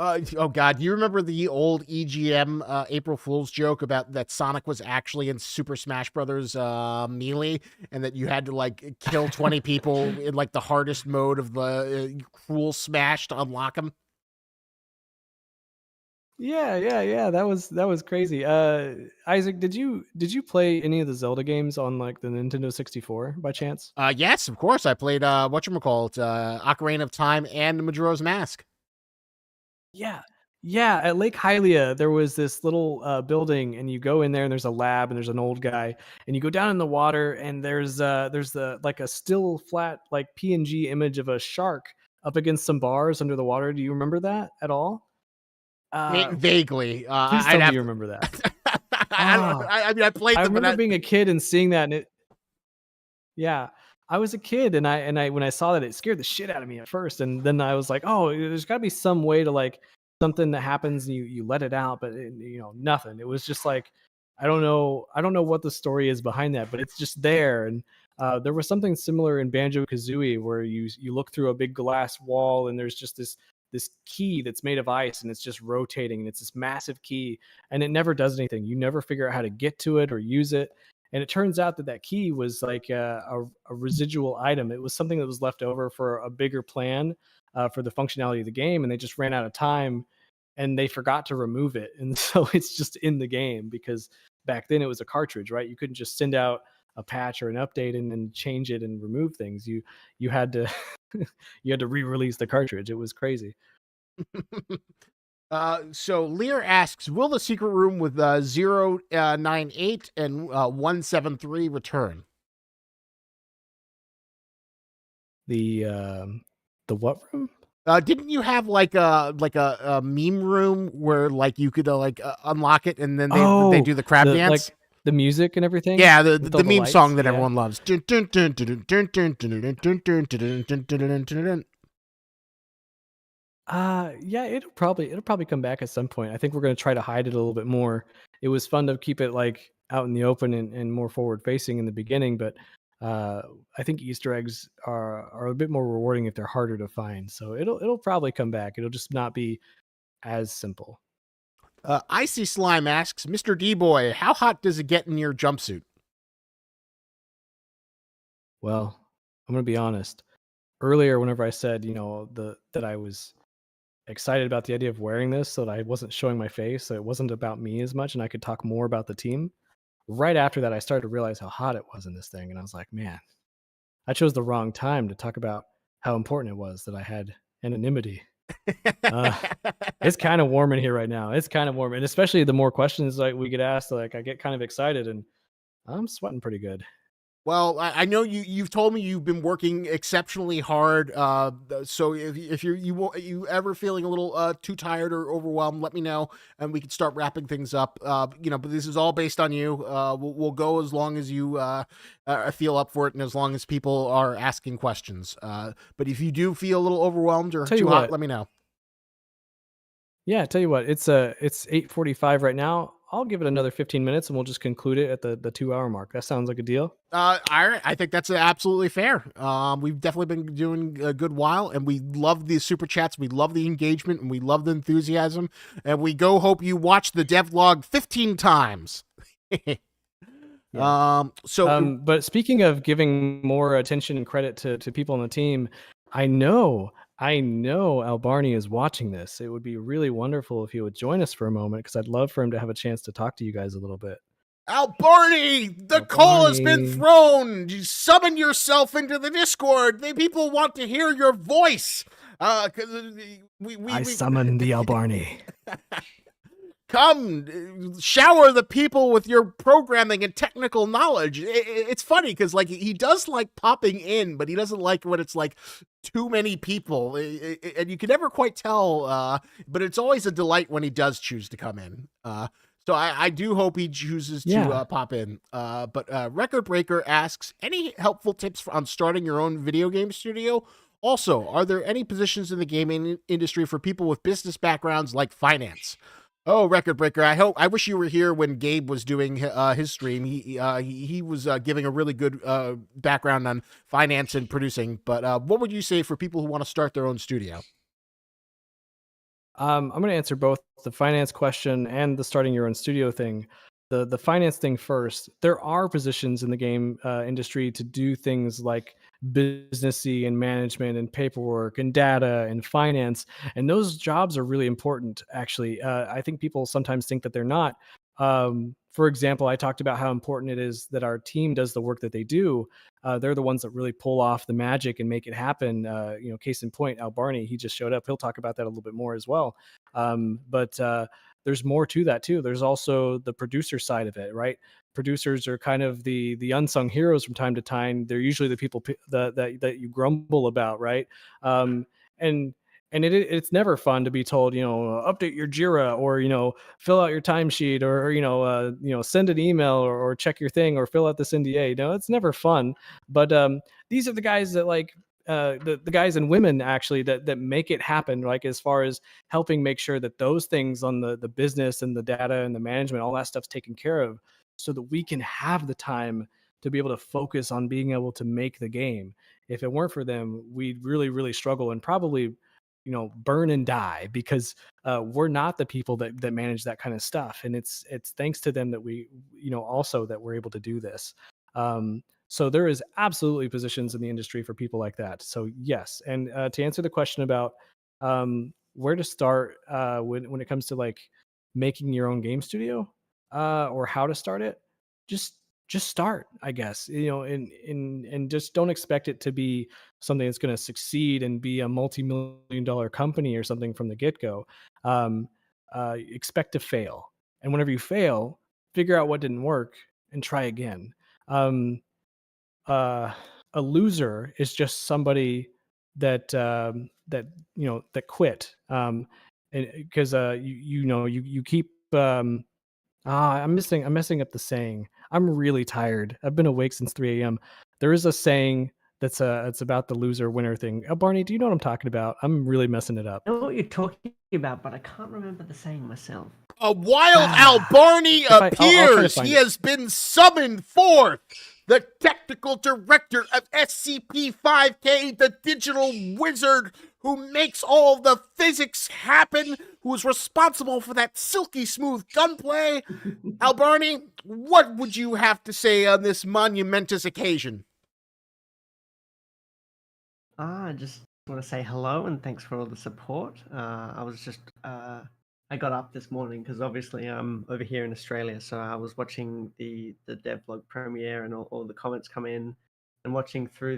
Speaker 1: Oh God, do you remember the old EGM April Fool's joke about that Sonic was actually in Super Smash Brothers Melee, and that you had to like kill 20 people in like the hardest mode of the Cruel Smash to unlock them?
Speaker 2: Yeah. That was crazy. Isaac, did you play any of the Zelda games on like the Nintendo 64 by chance?
Speaker 1: Yes, of course. I played whatchamacallit, Ocarina of Time and Majora's Mask.
Speaker 2: Yeah. Yeah, at Lake Hylia, there was this little building, and you go in there, and there's a lab, and there's an old guy, and you go down in the water, and there's the like a still flat like PNG image of a shark up against some bars under the water. Do you remember that at all? Uh,
Speaker 1: Vaguely.
Speaker 2: Please
Speaker 1: I'd
Speaker 2: tell me
Speaker 1: have
Speaker 2: you
Speaker 1: to.
Speaker 2: remember that.
Speaker 1: I don't.
Speaker 2: Ah,
Speaker 1: I mean, I played
Speaker 2: I
Speaker 1: them, but
Speaker 2: remember being a kid and seeing that, and yeah, I was a kid, and I when I saw that, it scared the shit out of me at first, and then I was like, "Oh, there's got to be some way to like something that happens and you let it out," but nothing. It was just like I don't know what the story is behind that, but it's just there. And there was something similar in Banjo Kazooie where you look through a big glass wall and there's just this key that's made of ice and it's just rotating and it's this massive key and it never does anything. You never figure out how to get to it or use it. And it turns out that that key was like a residual item. It was something that was left over for a bigger plan for the functionality of the game, and they just ran out of time and they forgot to remove it. And so it's just in the game because back then it was a cartridge, right? You couldn't just send out a patch or an update and then change it and remove things. You had to you had to re-release the cartridge. It was crazy.
Speaker 1: So Lear asks, will the secret room with 098 and 173 return?
Speaker 2: The what room?
Speaker 1: Didn't you have like a meme room where like you could unlock it and then they do the crab dance?
Speaker 2: Like the music and everything?
Speaker 1: Yeah, the meme
Speaker 2: lights?
Speaker 1: song that
Speaker 2: Yeah.
Speaker 1: everyone loves.
Speaker 2: Yeah, it'll probably come back at some point. I think we're gonna try to hide it a little bit more. It was fun to keep it like out in the open and more forward facing in the beginning, but I think Easter eggs are a bit more rewarding if they're harder to find. So it'll probably come back. It'll just not be as simple.
Speaker 1: Icy Slime asks, Mr. D-Boy, how hot does it get in your jumpsuit?
Speaker 2: Well, I'm gonna be honest. Earlier, whenever I said, that I was excited about the idea of wearing this so that I wasn't showing my face, so it wasn't about me as much and I could talk more about the team. Right after that, I started to realize how hot it was in this thing. And I was like, man, I chose the wrong time to talk about how important it was that I had anonymity. It's kind of warm in here right now. It's kind of warm. And especially the more questions like we get asked, like I get kind of excited and I'm sweating pretty good.
Speaker 1: Well, I know you've told me you've been working exceptionally hard. So if you ever feeling a little too tired or overwhelmed, let me know and we can start wrapping things up. But this is all based on you. We'll go as long as you feel up for it and as long as people are asking questions. But if you do feel a little overwhelmed or too hot, let me know.
Speaker 2: Yeah, tell you what, it's 8:45 right now. I'll give it another 15 minutes and we'll just conclude it at the 2-hour mark. That sounds like a deal.
Speaker 1: All right. I think that's absolutely fair. We've definitely been doing a good while and we love the super chats. We love the engagement and we love the enthusiasm. And we hope you watch the devlog 15 times.
Speaker 2: Yeah. But speaking of giving more attention and credit to people on the team, I know Al Barney is watching this. It would be really wonderful if he would join us for a moment because I'd love for him to have a chance to talk to you guys a little bit.
Speaker 1: Al Barney, the call has been thrown. You summon yourself into the Discord. The people want to hear your voice. I
Speaker 2: summoned the Al Barney.
Speaker 1: Come, shower the people with your programming and technical knowledge. It's funny because like he does like popping in, but he doesn't like when it's like too many people, and you can never quite tell. But it's always a delight when he does choose to come in. So I do hope he chooses to pop in. But Record Breaker asks, any helpful tips on starting your own video game studio? Also, are there any positions in the gaming industry for people with business backgrounds like finance? Oh, Record Breaker, I wish you were here when Gabe was doing his stream. He was giving a really good background on finance and producing. But what would you say for people who want to start their own studio?
Speaker 2: I'm going to answer both the finance question and the starting your own studio thing. The finance thing first. There are positions in the game industry to do things like businessy and management and paperwork and data and finance, and those jobs are really important. Actually, I think people sometimes think that they're not. For example, I talked about how important it is that our team does the work that they do. They're the ones that really pull off the magic and make it happen. Case in point, Al Barney, he just showed up. He'll talk about that a little bit more as well. But there's more to that too. There's also the producer side of it, right? Producers are kind of the unsung heroes from time to time. They're usually the people that you grumble about, right? And it's never fun to be told, update your Jira or, fill out your timesheet or, send an email or check your thing or fill out this NDA. It's never fun. But these are the guys that like the guys and women actually that make it happen, like as far as helping make sure that those things on the business and the data and the management, all that stuff's taken care of so that we can have the time to be able to focus on being able to make the game. If it weren't for them, we'd really, really struggle and probably burn and die, because we're not the people that manage that kind of stuff, and it's thanks to them that we also that we're able to do this. So there is absolutely positions in the industry for people like that. So yes, and to answer the question about where to start when it comes to like making your own game studio, or how to start it, just start, I guess, and just don't expect it to be something that's going to succeed and be a multi-million dollar company or something from the get-go. Expect to fail, and whenever you fail, figure out what didn't work and try again. um, a loser is just somebody that quit, and because you keep I'm messing up the saying. I'm really tired. I've been awake since 3 a.m. There is a saying that's it's about the loser winner thing. Barney, do you know what I'm talking about? I'm really messing it up.
Speaker 3: I know what you're talking about, but I can't remember the saying myself.
Speaker 1: A wild Al Barney
Speaker 2: I'll try to
Speaker 1: appears.
Speaker 2: find
Speaker 1: He
Speaker 2: it.
Speaker 1: has been summoned forth. The technical director of SCP-5K, the digital wizard who makes all the physics happen, who is responsible for that silky smooth gunplay. Al Barney, what would you have to say on this monumentous occasion?
Speaker 3: I just want to say hello and thanks for all the support. I was just I got up this morning because obviously I'm over here in Australia, so I was watching the devlog premiere and all the comments come in, and watching through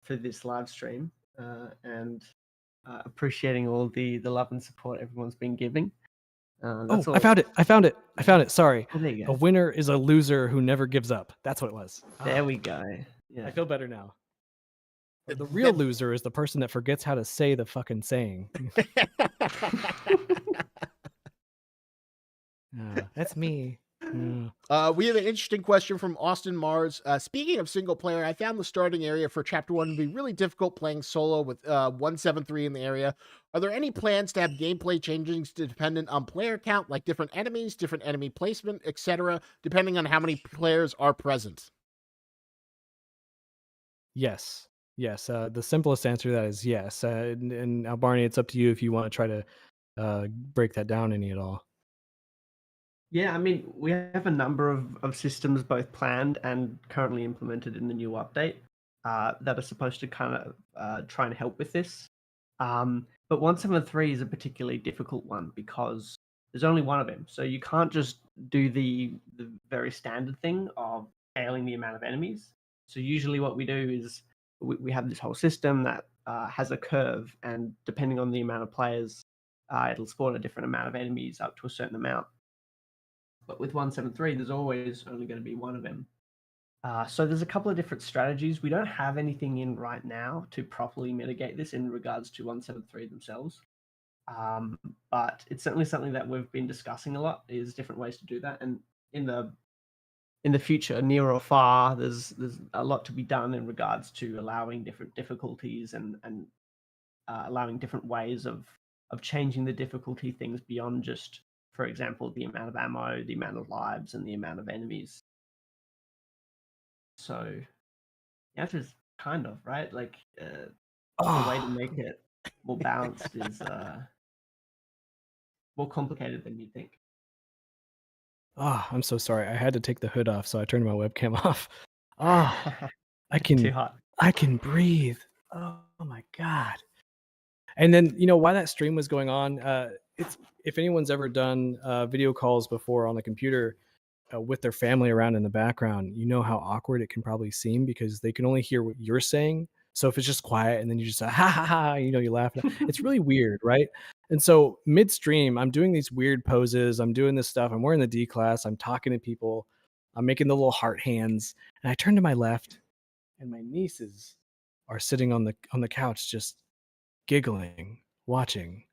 Speaker 3: through this live stream, and appreciating all the love and support everyone's been giving. That's all.
Speaker 2: I found it. Sorry.
Speaker 3: Oh, there you
Speaker 2: A
Speaker 3: go.
Speaker 2: winner is a loser who never gives up. That's what it was.
Speaker 3: There we go. Yeah.
Speaker 2: I feel better now. The real loser is the person that forgets how to say the fucking saying. That's me.
Speaker 1: We have an interesting question from Austin Mars. Speaking of single player, I found the starting area for Chapter 1 to be really difficult playing solo with 173 in the area. Are there any plans to have gameplay changes dependent on player count, like different enemy placement, etc., depending on how many players are present?
Speaker 2: Yes. The simplest answer to that is yes. And now, Barney, it's up to you if you want to try to break that down any at all.
Speaker 3: Yeah, I mean, we have a number of systems both planned and currently implemented in the new update that are supposed to kind of try and help with this. But 173 is a particularly difficult one because there's only one of him. So you can't just do the very standard thing of scaling the amount of enemies. So usually what we do is we have this whole system that has a curve, and depending on the amount of players, it'll spawn a different amount of enemies up to a certain amount. But with 173, there's always only going to be one of them. So there's a couple of different strategies. We don't have anything in right now to properly mitigate this in regards to 173 themselves. But it's certainly something that we've been discussing a lot, is different ways to do that. And in the future, near or far, there's a lot to be done in regards to allowing different difficulties and allowing different ways of changing the difficulty things beyond just, for example, the amount of ammo, the amount of lives, and the amount of enemies. So the answer is kind of, right? Like the way to make it more balanced is more complicated than you'd think.
Speaker 2: I'm so sorry. I had to take the hood off, so I turned my webcam off. I can
Speaker 3: Too hot.
Speaker 2: I can breathe. Oh my god. And then while that stream was going on, it's if anyone's ever done video calls before on the computer with their family around in the background, you know how awkward it can probably seem because they can only hear what you're saying. So if it's just quiet and then you just ha ha ha, you laugh. It's really weird, right? And so midstream, I'm doing these weird poses. I'm doing this stuff. I'm wearing the D class. I'm talking to people. I'm making the little heart hands. And I turn to my left, and my nieces are sitting on the couch, just giggling, watching.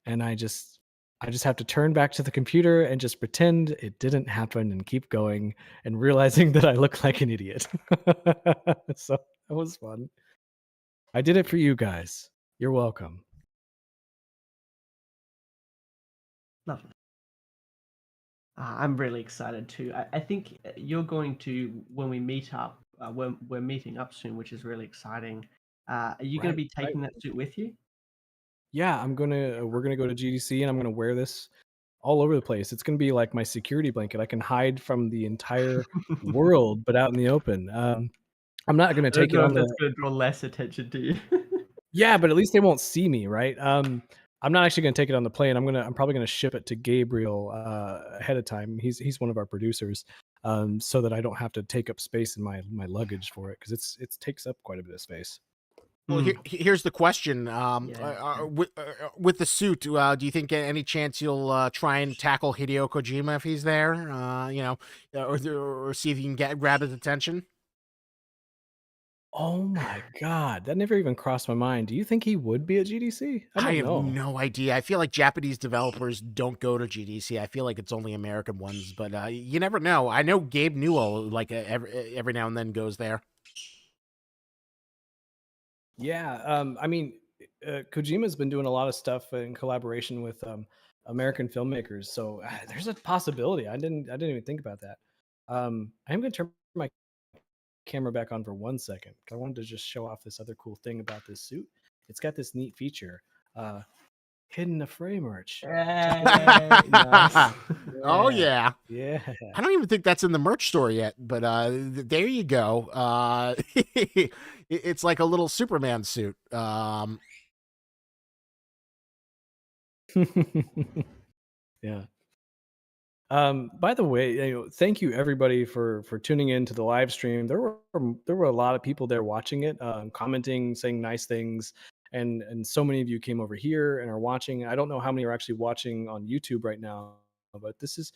Speaker 2: And I just have to turn back to the computer and just pretend it didn't happen and keep going, and realizing that I look like an idiot. So that was fun. I did it for you guys. You're welcome.
Speaker 3: Lovely. I'm really excited too. I think you're going to, when we meet up, we're meeting up soon, which is really exciting. Are you going to be taking that suit with you?
Speaker 2: Yeah, we're gonna go to GDC and I'm gonna wear this all over the place. It's gonna be like my security blanket. I can hide from the entire world, but out in the open. I'm not gonna
Speaker 3: I don't
Speaker 2: take it
Speaker 3: know
Speaker 2: on
Speaker 3: if that's
Speaker 2: the
Speaker 3: going to draw less attention to you.
Speaker 2: Yeah, but at least they won't see me, right? I'm not actually gonna take it on the plane. I'm probably gonna ship it to Gabriel ahead of time. He's one of our producers, so that I don't have to take up space in my luggage for it because it takes up quite a bit of space.
Speaker 1: Well, here's the question.
Speaker 3: Yeah.
Speaker 1: With the suit, do you think any chance you'll try and tackle Hideo Kojima if he's there? Or see if you can grab his attention?
Speaker 2: Oh my god, that never even crossed my mind. Do you think he would be at GDC? I
Speaker 1: I
Speaker 2: don't
Speaker 1: have
Speaker 2: know.
Speaker 1: no idea. I feel like Japanese developers don't go to GDC. I feel like it's only American ones, but you never know. I know Gabe Newell, like every now and then, goes there.
Speaker 2: Yeah, I mean, Kojima's been doing a lot of stuff in collaboration with American filmmakers, so there's a possibility. I didn't even think about that. I'm gonna turn my camera back on for 1 second. I wanted to just show off this other cool thing about this suit. It's got this neat feature, hidden the frame merch.
Speaker 3: Nice.
Speaker 1: Oh yeah.
Speaker 2: Yeah.
Speaker 1: I don't even think that's in the merch store yet, but there you go. It's like a little Superman suit.
Speaker 2: Yeah. By the way, thank you everybody for tuning in to the live stream. There were a lot of people there watching it, commenting, saying nice things, and so many of you came over here and are watching. I don't know how many are actually watching on YouTube right now, but this is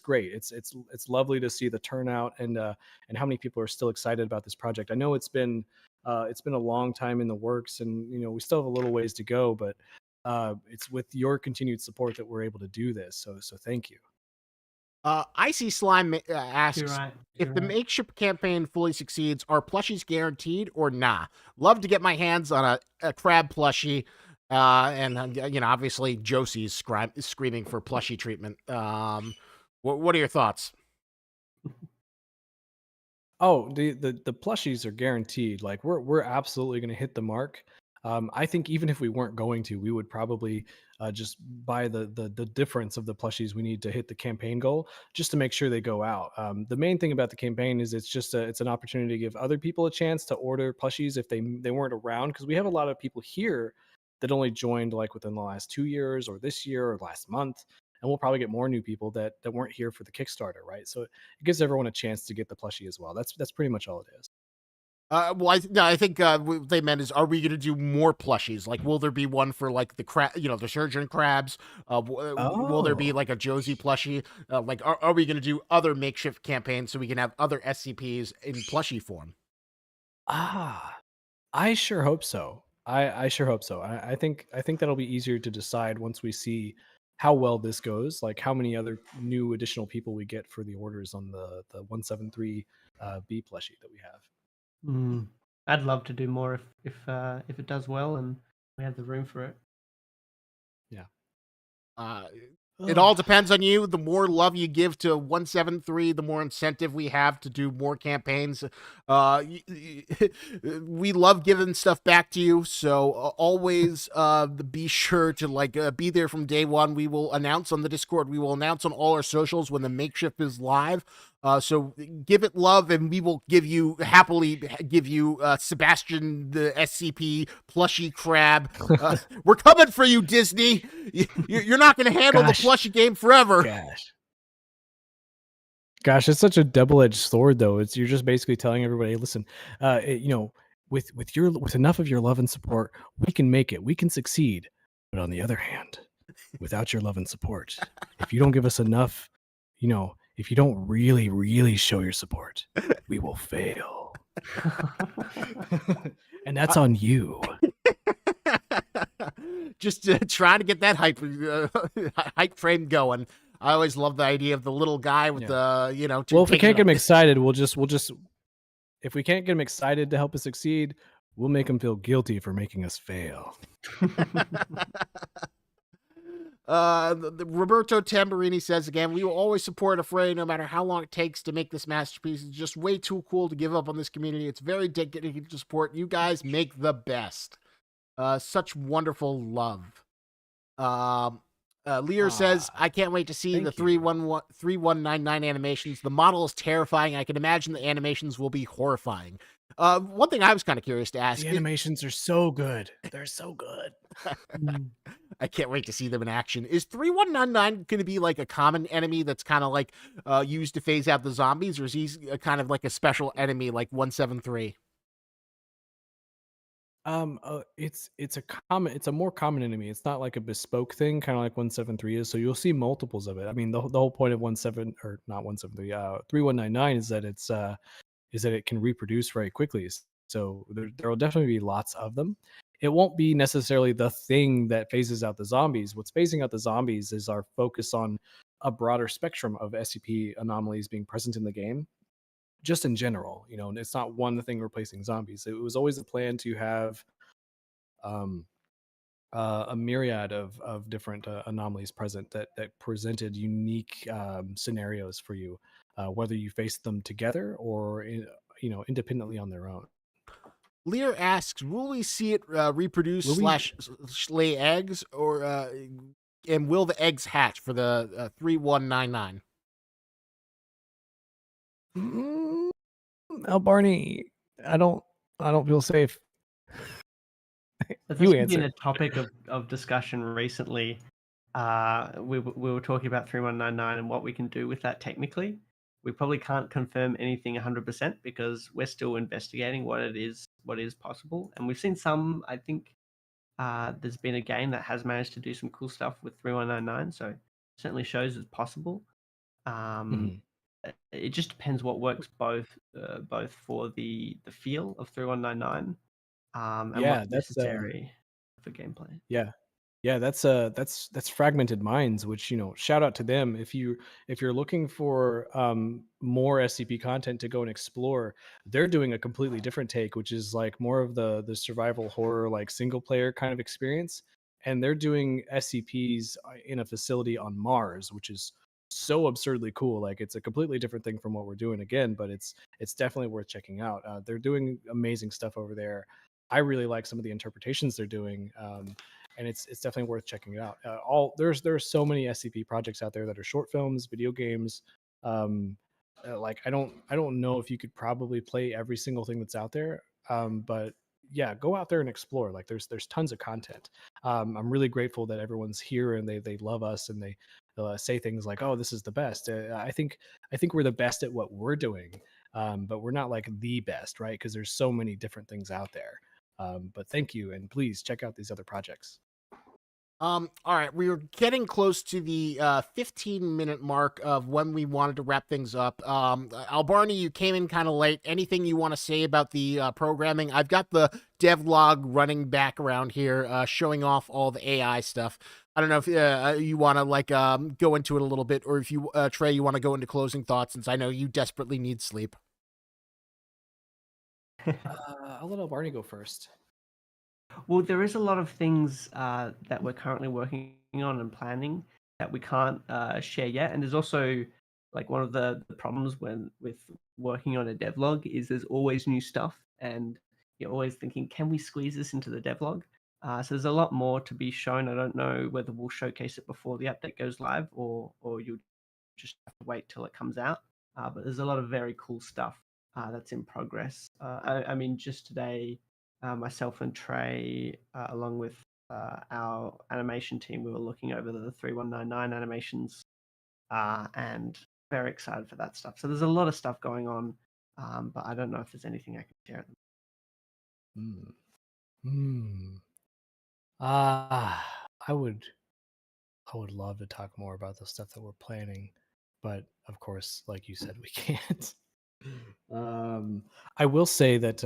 Speaker 2: great. It's lovely to see the turnout and how many people are still excited about this project. I know it's been a long time in the works, and we still have a little ways to go, but it's with your continued support that we're able to do this. So thank you.
Speaker 1: Icy Slime asks,
Speaker 3: You're right.
Speaker 1: if the makeshift campaign fully succeeds, are plushies guaranteed or nah? Love to get my hands on a crab plushie. And obviously Josie's screaming for plushie treatment. What are your thoughts?
Speaker 2: Oh, the plushies are guaranteed. Like we're absolutely going to hit the mark. I think even if we weren't going to, we would probably just buy the difference of the plushies we need to hit the campaign goal, just to make sure they go out. The main thing about the campaign is it's an opportunity to give other people a chance to order plushies if they weren't around, because we have a lot of people here that only joined like within the last 2 years or this year or last month. And we'll probably get more new people that weren't here for the Kickstarter, right? So it gives everyone a chance to get the plushie as well. That's pretty much all it is.
Speaker 1: Well, I think what they meant is, are we going to do more plushies? Like, will there be one for like the the surgeon crabs? Will there be like a Josie plushie? Like, are we going to do other makeshift campaigns so we can have other SCPs in plushie form?
Speaker 2: I sure hope so. I sure hope so. I think that'll be easier to decide once we see how well this goes, like how many other new additional people we get for the orders on the 173 B plushie that we have.
Speaker 3: I'd love to do more if it does well and we have the room for it.
Speaker 2: Yeah.
Speaker 1: It all depends on you. The more love you give to 173, the more incentive we have to do more campaigns. We love giving stuff back to you, so always be sure to be there from day one. We will announce on the Discord. We will announce on all our socials when the makeshift is live. So give it love, and we will happily give you Sebastian the SCP plushie crab. We're coming for you, Disney. You're not going to handle the plushie game forever.
Speaker 2: Gosh, it's such a double-edged sword, though. You're just basically telling everybody, listen, with enough of your love and support, we can make it. We can succeed. But on the other hand, without your love and support, if you don't give us enough, if you don't really, really show your support, we will fail. And that's on you.
Speaker 1: Just trying to get that hype train going. I always love the idea of the little guy with the,
Speaker 2: Well, if we can't get him excited, we'll just, if we can't get him excited to help us succeed, we'll make him feel guilty for making us fail.
Speaker 1: Roberto Tamburini says again, we will always support Afraid no matter how long it takes to make this masterpiece. It's just way too cool to give up on this community. It's very dedicated to support. You guys make the best. Such wonderful love. Lear says, I can't wait to see the
Speaker 2: thank you.
Speaker 1: 3199 animations. The model is terrifying. I can imagine the animations will be horrifying. One thing I was kind of curious to ask.
Speaker 2: The animations are so good. They're so good.
Speaker 1: I can't wait to see them in action. Is 3199 going to be like a common enemy that's kind of like used to phase out the zombies, or is he kind of like a special enemy like 173?
Speaker 2: It's a more common enemy. It's not like a bespoke thing, kind of like 173 is. So you'll see multiples of it. I mean, the whole point of 17 or not 173, 3199 is that it can reproduce very quickly. So there will definitely be lots of them. It won't be necessarily the thing that phases out the zombies. What's phasing out the zombies is our focus on a broader spectrum of SCP anomalies being present in the game, just in general. And it's not one thing replacing zombies. It was always the plan to have um, a myriad of different anomalies present that presented unique scenarios for you, whether you face them together or independently on their own.
Speaker 1: Lear asks, will we see it reproduce
Speaker 2: Will we-
Speaker 1: / lay eggs, or and will the eggs hatch for the 3199?
Speaker 2: Now, Barney, I don't feel safe.
Speaker 3: That's
Speaker 2: You
Speaker 3: actually been
Speaker 2: answer.
Speaker 3: a topic of discussion recently. We were talking about 3199 and what we can do with that technically. We probably can't confirm anything 100% because we're still investigating what is possible. And we've seen some, I think there's been a game that has managed to do some cool stuff with 3199, so it certainly shows it's possible.
Speaker 2: Mhm.
Speaker 3: It just depends what works both for the feel of 3199 and
Speaker 2: Yeah,
Speaker 3: what's
Speaker 2: that's
Speaker 3: necessary for gameplay.
Speaker 2: yeah. Yeah, that's Fragmented Minds, which, shout out to them. If you're looking for more SCP content to go and explore, they're doing a completely different take, which is like more of the survival horror, like single player kind of experience. And they're doing SCPs in a facility on Mars, which is so absurdly cool. Like, it's a completely different thing from what we're doing again, but it's definitely worth checking out. They're doing amazing stuff over there. I really like some of the interpretations they're doing. And it's definitely worth checking it out. There's so many SCP projects out there that are short films, video games. Um, like, I don't know if you could probably play every single thing that's out there. But yeah, go out there and explore. Like, there's tons of content. I'm really grateful that everyone's here and they love us, and they say things like, "Oh, this is the best." I think we're the best at what we're doing, but we're not like the best, right? Because there's so many different things out there. But thank you, and please check out these other projects.
Speaker 1: All right, we were getting close to the 15-minute mark of when we wanted to wrap things up. Albarni, you came in kind of late. Anything you want to say about the programming? I've got the devlog running back around here, showing off all the AI stuff. I don't know if you want to go into it a little bit, or if you, Trey, you want to go into closing thoughts, since I know you desperately need sleep.
Speaker 2: I'll let Barney go first.
Speaker 3: Well, there is a lot of things that we're currently working on and planning that we can't share yet. And there's also, like, one of the problems with working on a devlog is there's always new stuff, and you're always thinking, can we squeeze this into the devlog? So there's a lot more to be shown. I don't know whether we'll showcase it before the update goes live, or you'll just have to wait till it comes out. But there's a lot of very cool stuff that's in progress. I mean, just today, myself and Trey, along with our animation team, we were looking over the 3199 animations and very excited for that stuff. So there's a lot of stuff going on, but I don't know if there's anything I can share at the
Speaker 2: Hmm. Hmm. I would love to talk more about the stuff that we're planning, but of course, like you said, we can't. I will say that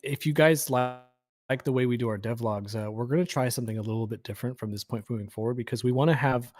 Speaker 2: if you guys like the way we do our devlogs, we're going to try something a little bit different from this point moving forward, because we want to have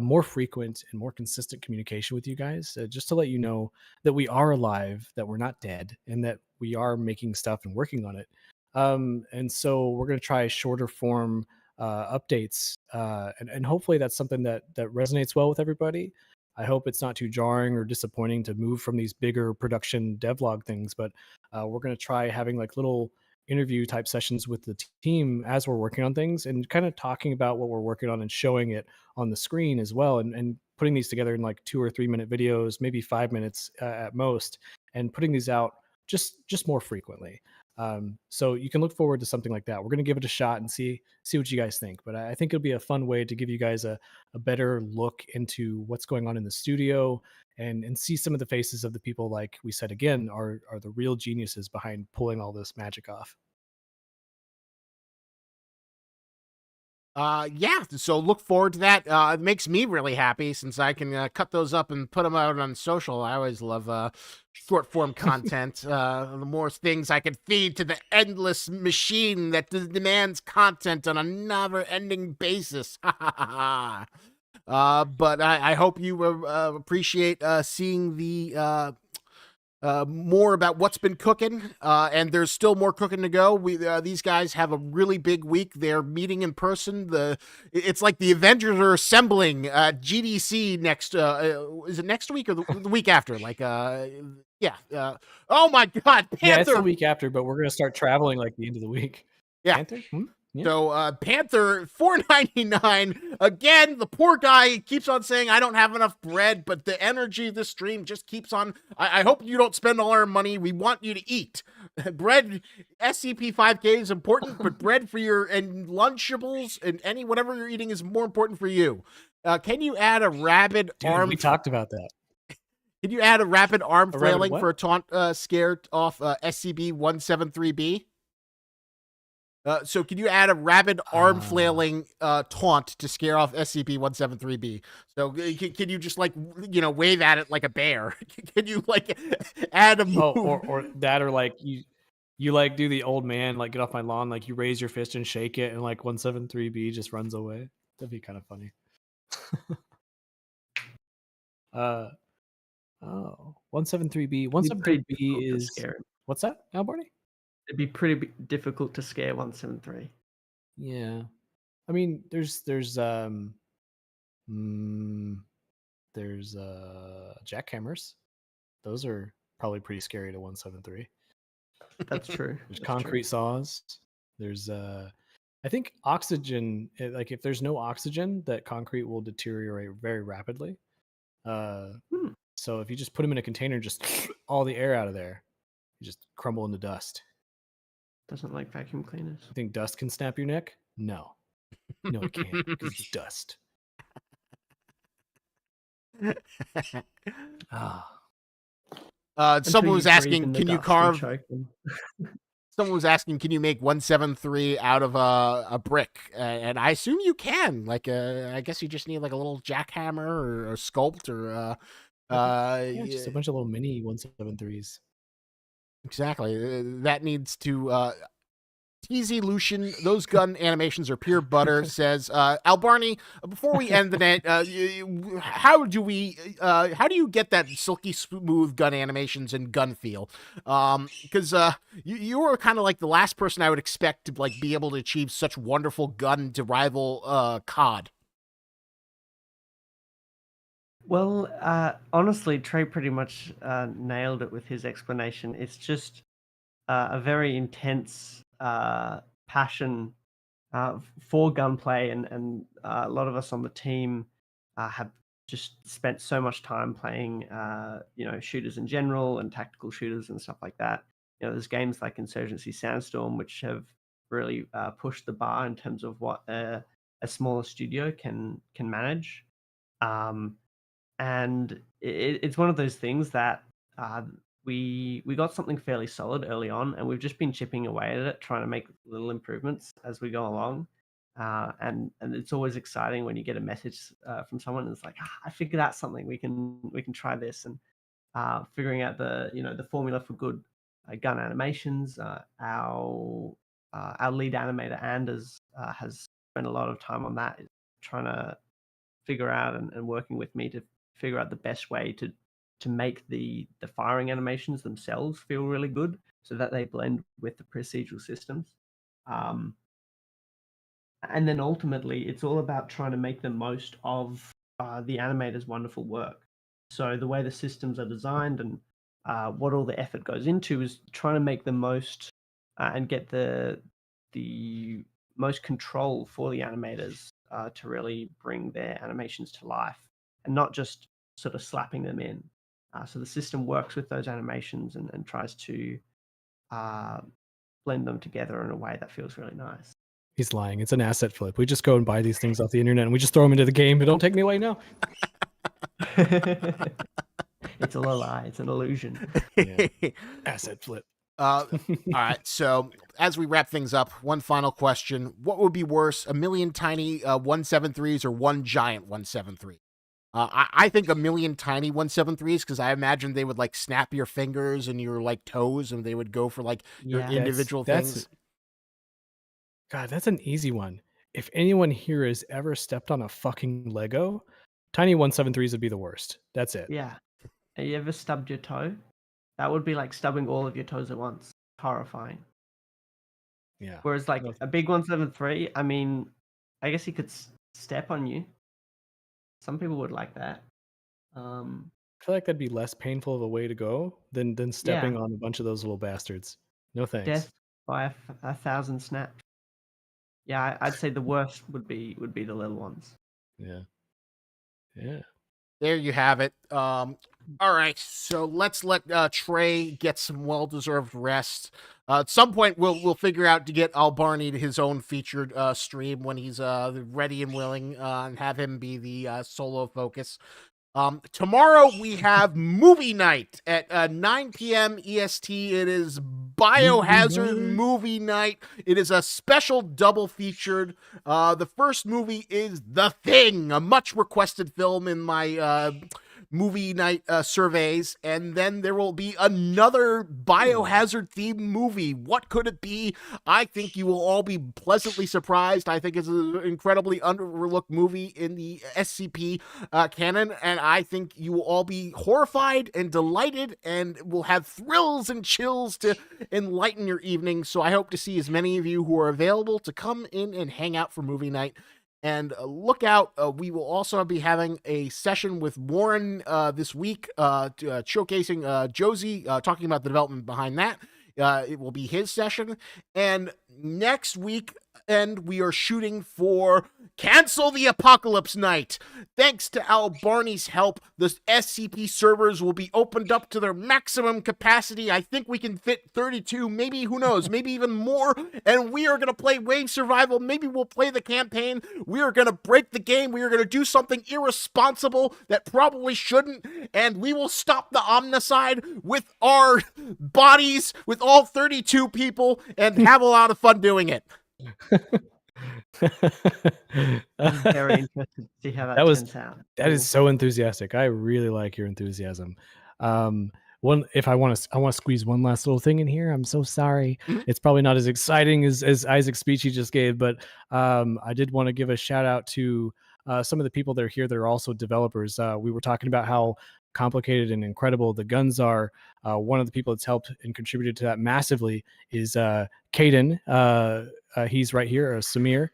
Speaker 2: more frequent and more consistent communication with you guys, just to let you know that we are alive, that we're not dead, and that we are making stuff and working on it. And so we're going to try shorter form updates, and hopefully that's something that resonates well with everybody. I hope it's not too jarring or disappointing to move from these bigger production devlog things, but we're going to try having like little interview type sessions with the team as we're working on things, and kind of talking about what we're working on and showing it on the screen as well, and putting these together in like 2 or 3 minute videos, maybe 5 minutes at most, and putting these out just more frequently. So you can look forward to something like that. We're going to give it a shot and see what you guys think. But I think it'll be a fun way to give you guys a better look into what's going on in the studio, and see some of the faces of the people, like we said again, are the real geniuses behind pulling all this magic off.
Speaker 1: Yeah, so look forward to that. It makes me really happy since I can cut those up and put them out on social. I always love short form content. The more things I can feed to the endless machine that demands content on a never ending basis. But I hope you appreciate seeing the more about what's been cooking, and there's still more cooking to go. These guys have a really big week. They're meeting in person. It's like the Avengers are assembling GDC next. Is it next week or the week after? Like, yeah. Oh my God, Panther!
Speaker 2: Yeah, it's the week after, but we're gonna start traveling like the end of the week.
Speaker 1: Yeah.
Speaker 2: Panther? Yeah.
Speaker 1: So Panther $4.99 again. The poor guy keeps on saying I don't have enough bread, but the energy of this stream just keeps on. I hope you don't spend all our money. We want you to eat bread. SCP 5K is important, but bread for your and Lunchables and whatever you're eating is more important for you. Can you add a rabid arm?
Speaker 2: We talked about that.
Speaker 1: Can you add a rapid arm flailing
Speaker 2: what?
Speaker 1: for a taunt scared off SCP 173B? So can you add a rapid arm flailing taunt to scare off SCP-173B? So can you just like, wave at it like a bear? Can you like add a move?
Speaker 2: Or that, or like you like do the old man, like get off my lawn, like you raise your fist and shake it, and like 173B just runs away. That'd be kind of funny. 173B. 173B is what's that, Albarny?
Speaker 3: It'd be pretty difficult to scare 173.
Speaker 2: Yeah, I mean, there's jackhammers. Those are probably pretty scary to 173.
Speaker 3: That's true.
Speaker 2: There's concrete saws. There's I think oxygen. Like if there's no oxygen, that concrete will deteriorate very rapidly. So if you just put them in a container, just all the air out of there, you just crumble into dust.
Speaker 3: Doesn't like vacuum cleaners.
Speaker 2: You think dust can snap your neck? No. No, it can't, because it's dust.
Speaker 1: Someone was asking, can you carve... Someone was asking, can you make 173 out of a brick? And I assume you can. Like, I guess you just need like a little jackhammer or a sculpt or...
Speaker 2: just a bunch of little mini 173s.
Speaker 1: Exactly. That needs to TZ Lucian, those gun animations are pure butter, says Albarny, before we end the night, how do you get that silky smooth gun animations and gun feel? Because you are kind of like the last person I would expect to like be able to achieve such wonderful gun to rival COD.
Speaker 3: Well, honestly, Trey pretty much nailed it with his explanation. It's just a very intense passion for gunplay, and a lot of us on the team have just spent so much time playing, shooters in general and tactical shooters and stuff like that. There's games like Insurgency Sandstorm, which have really pushed the bar in terms of what a smaller studio can manage. And it's one of those things that we got something fairly solid early on, and we've just been chipping away at it, trying to make little improvements as we go along. And it's always exciting when you get a message from someone and it's like, I figured out something. We can try this, and figuring out the formula for good gun animations. Our lead animator Anders has spent a lot of time on that, trying to figure out and working with me to figure out the best way to make the firing animations themselves feel really good, so that they blend with the procedural systems. And then ultimately, it's all about trying to make the most of the animator's wonderful work. So the way the systems are designed and what all the effort goes into is trying to make the most and get the most control for the animators to really bring their animations to life, and not just sort of slapping them in. So the system works with those animations and tries to blend them together in a way that feels really nice.
Speaker 2: He's lying. It's an asset flip. We just go and buy these things off the internet and we just throw them into the game. But don't take me away now.
Speaker 3: It's a lie. It's an illusion.
Speaker 2: Yeah. Asset flip.
Speaker 1: All right. So as we wrap things up, one final question. What would be worse, a million tiny 173s or one giant 173? I think a million tiny 173s, because I imagine they would like snap your fingers and your like toes, and they would go for like your individual things.
Speaker 2: God, that's an easy one. If anyone here has ever stepped on a fucking Lego, tiny 173s would be the worst. That's it.
Speaker 3: Yeah. Have you ever stubbed your toe? That would be like stubbing all of your toes at once. Horrifying.
Speaker 2: Yeah.
Speaker 3: Whereas like a big 173, I mean, I guess he could step on you. Some people would like that.
Speaker 2: I feel like that'd be less painful of a way to go than stepping on a bunch of those little bastards. No thanks.
Speaker 3: Death by 1,000 snaps. Yeah, I'd say the worst would be the little ones.
Speaker 2: Yeah. Yeah.
Speaker 1: There you have it. All right, so let's let Trey get some well-deserved rest. At some point, we'll figure out to get Al Barney to his own featured stream when he's ready and willing, and have him be the solo focus. Tomorrow we have movie night at 9 p.m. EST. It is Biohazard movie night. It is a special double featured. The first movie is The Thing, a much requested film in my movie night surveys, and then there will be another Biohazard themed movie. What could it be? I think you will all be pleasantly surprised. I think it's an incredibly underlooked movie in the SCP canon, and I think you will all be horrified and delighted and will have thrills and chills to enlighten your evening. So I hope to see as many of you who are available to come in and hang out for movie night. And look out, we will also be having a session with Warren this week, showcasing Josie, talking about the development behind that. It will be his session. And next week, we are shooting for Cancel the Apocalypse Night. Thanks to Al Barney's help, the SCP servers will be opened up to their maximum capacity. I think we can fit 32, maybe, who knows, maybe even more. And we are going to play Wave Survival. Maybe we'll play the campaign. We are going to break the game. We are going to do something irresponsible that probably shouldn't. And we will stop the Omnicide with our bodies, with all 32 people, and have a lot of fun doing it.
Speaker 3: I'm very interested to see how that turns out.
Speaker 2: That is so enthusiastic. I really like your enthusiasm. If I want to squeeze one last little thing in here. I'm so sorry. It's probably not as exciting as Isaac's speech he just gave, but I did want to give a shout out to some of the people that are here that are also developers. We were talking about how complicated and incredible the guns are. One of the people that's helped and contributed to that massively is Caden. He's right here, Samir.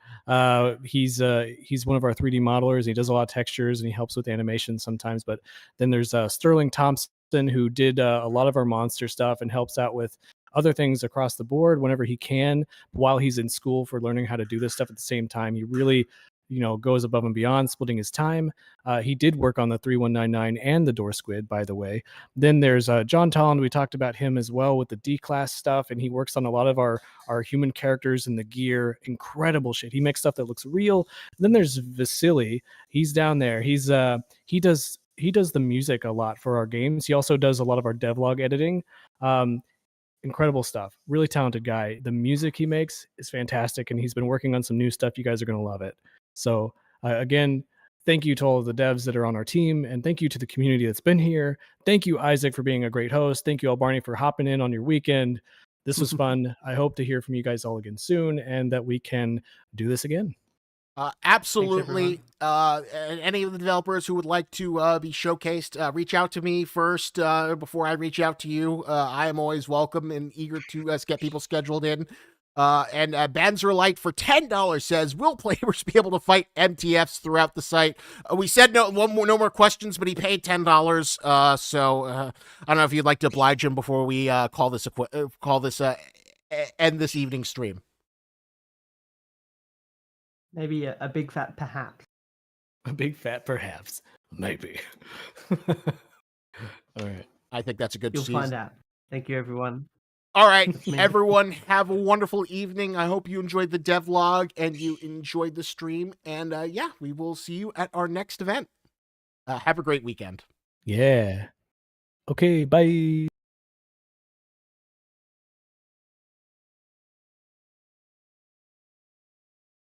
Speaker 2: He's one of our 3D modelers. He does a lot of textures and he helps with animation sometimes. But then there's Sterling Thompson, who did a lot of our monster stuff and helps out with other things across the board whenever he can, while he's in school for learning how to do this stuff at the same time. He really goes above and beyond, splitting his time. He did work on the 3199 and the Door Squid, by the way. Then there's John Tolland. We talked about him as well with the D-Class stuff, and he works on a lot of our human characters and the gear. Incredible shit. He makes stuff that looks real. Then there's Vasily. He's down there. He does the music a lot for our games. He also does a lot of our devlog editing. Incredible stuff. Really talented guy. The music he makes is fantastic, and he's been working on some new stuff. You guys are going to love it. So again, thank you to all of the devs that are on our team, and thank you to the community that's been here. Thank you, Isaac, for being a great host. Thank you, Al Barney, for hopping in on your weekend. This was fun. I hope to hear from you guys all again soon, and that we can do this again.
Speaker 1: Absolutely. Any of the developers who would like to be showcased, reach out to me first before I reach out to you. I am always welcome and eager to get people scheduled in. And Banzerlight for $10 says, will players be able to fight MTFs throughout the site? We said no more questions, but he paid $10. So I don't know if you'd like to oblige him before we call this end this evening's stream?
Speaker 3: Maybe a big fat perhaps.
Speaker 2: A big fat perhaps. Maybe. All right.
Speaker 1: I think that's a good
Speaker 3: You'll
Speaker 1: season.
Speaker 3: find out. Thank you, everyone.
Speaker 1: All right,
Speaker 3: That's me.
Speaker 1: everyone, have a wonderful evening. I hope you enjoyed the devlog and you enjoyed the stream. And yeah, we will see you at our next event. Have a great weekend.
Speaker 2: Yeah. Okay, bye.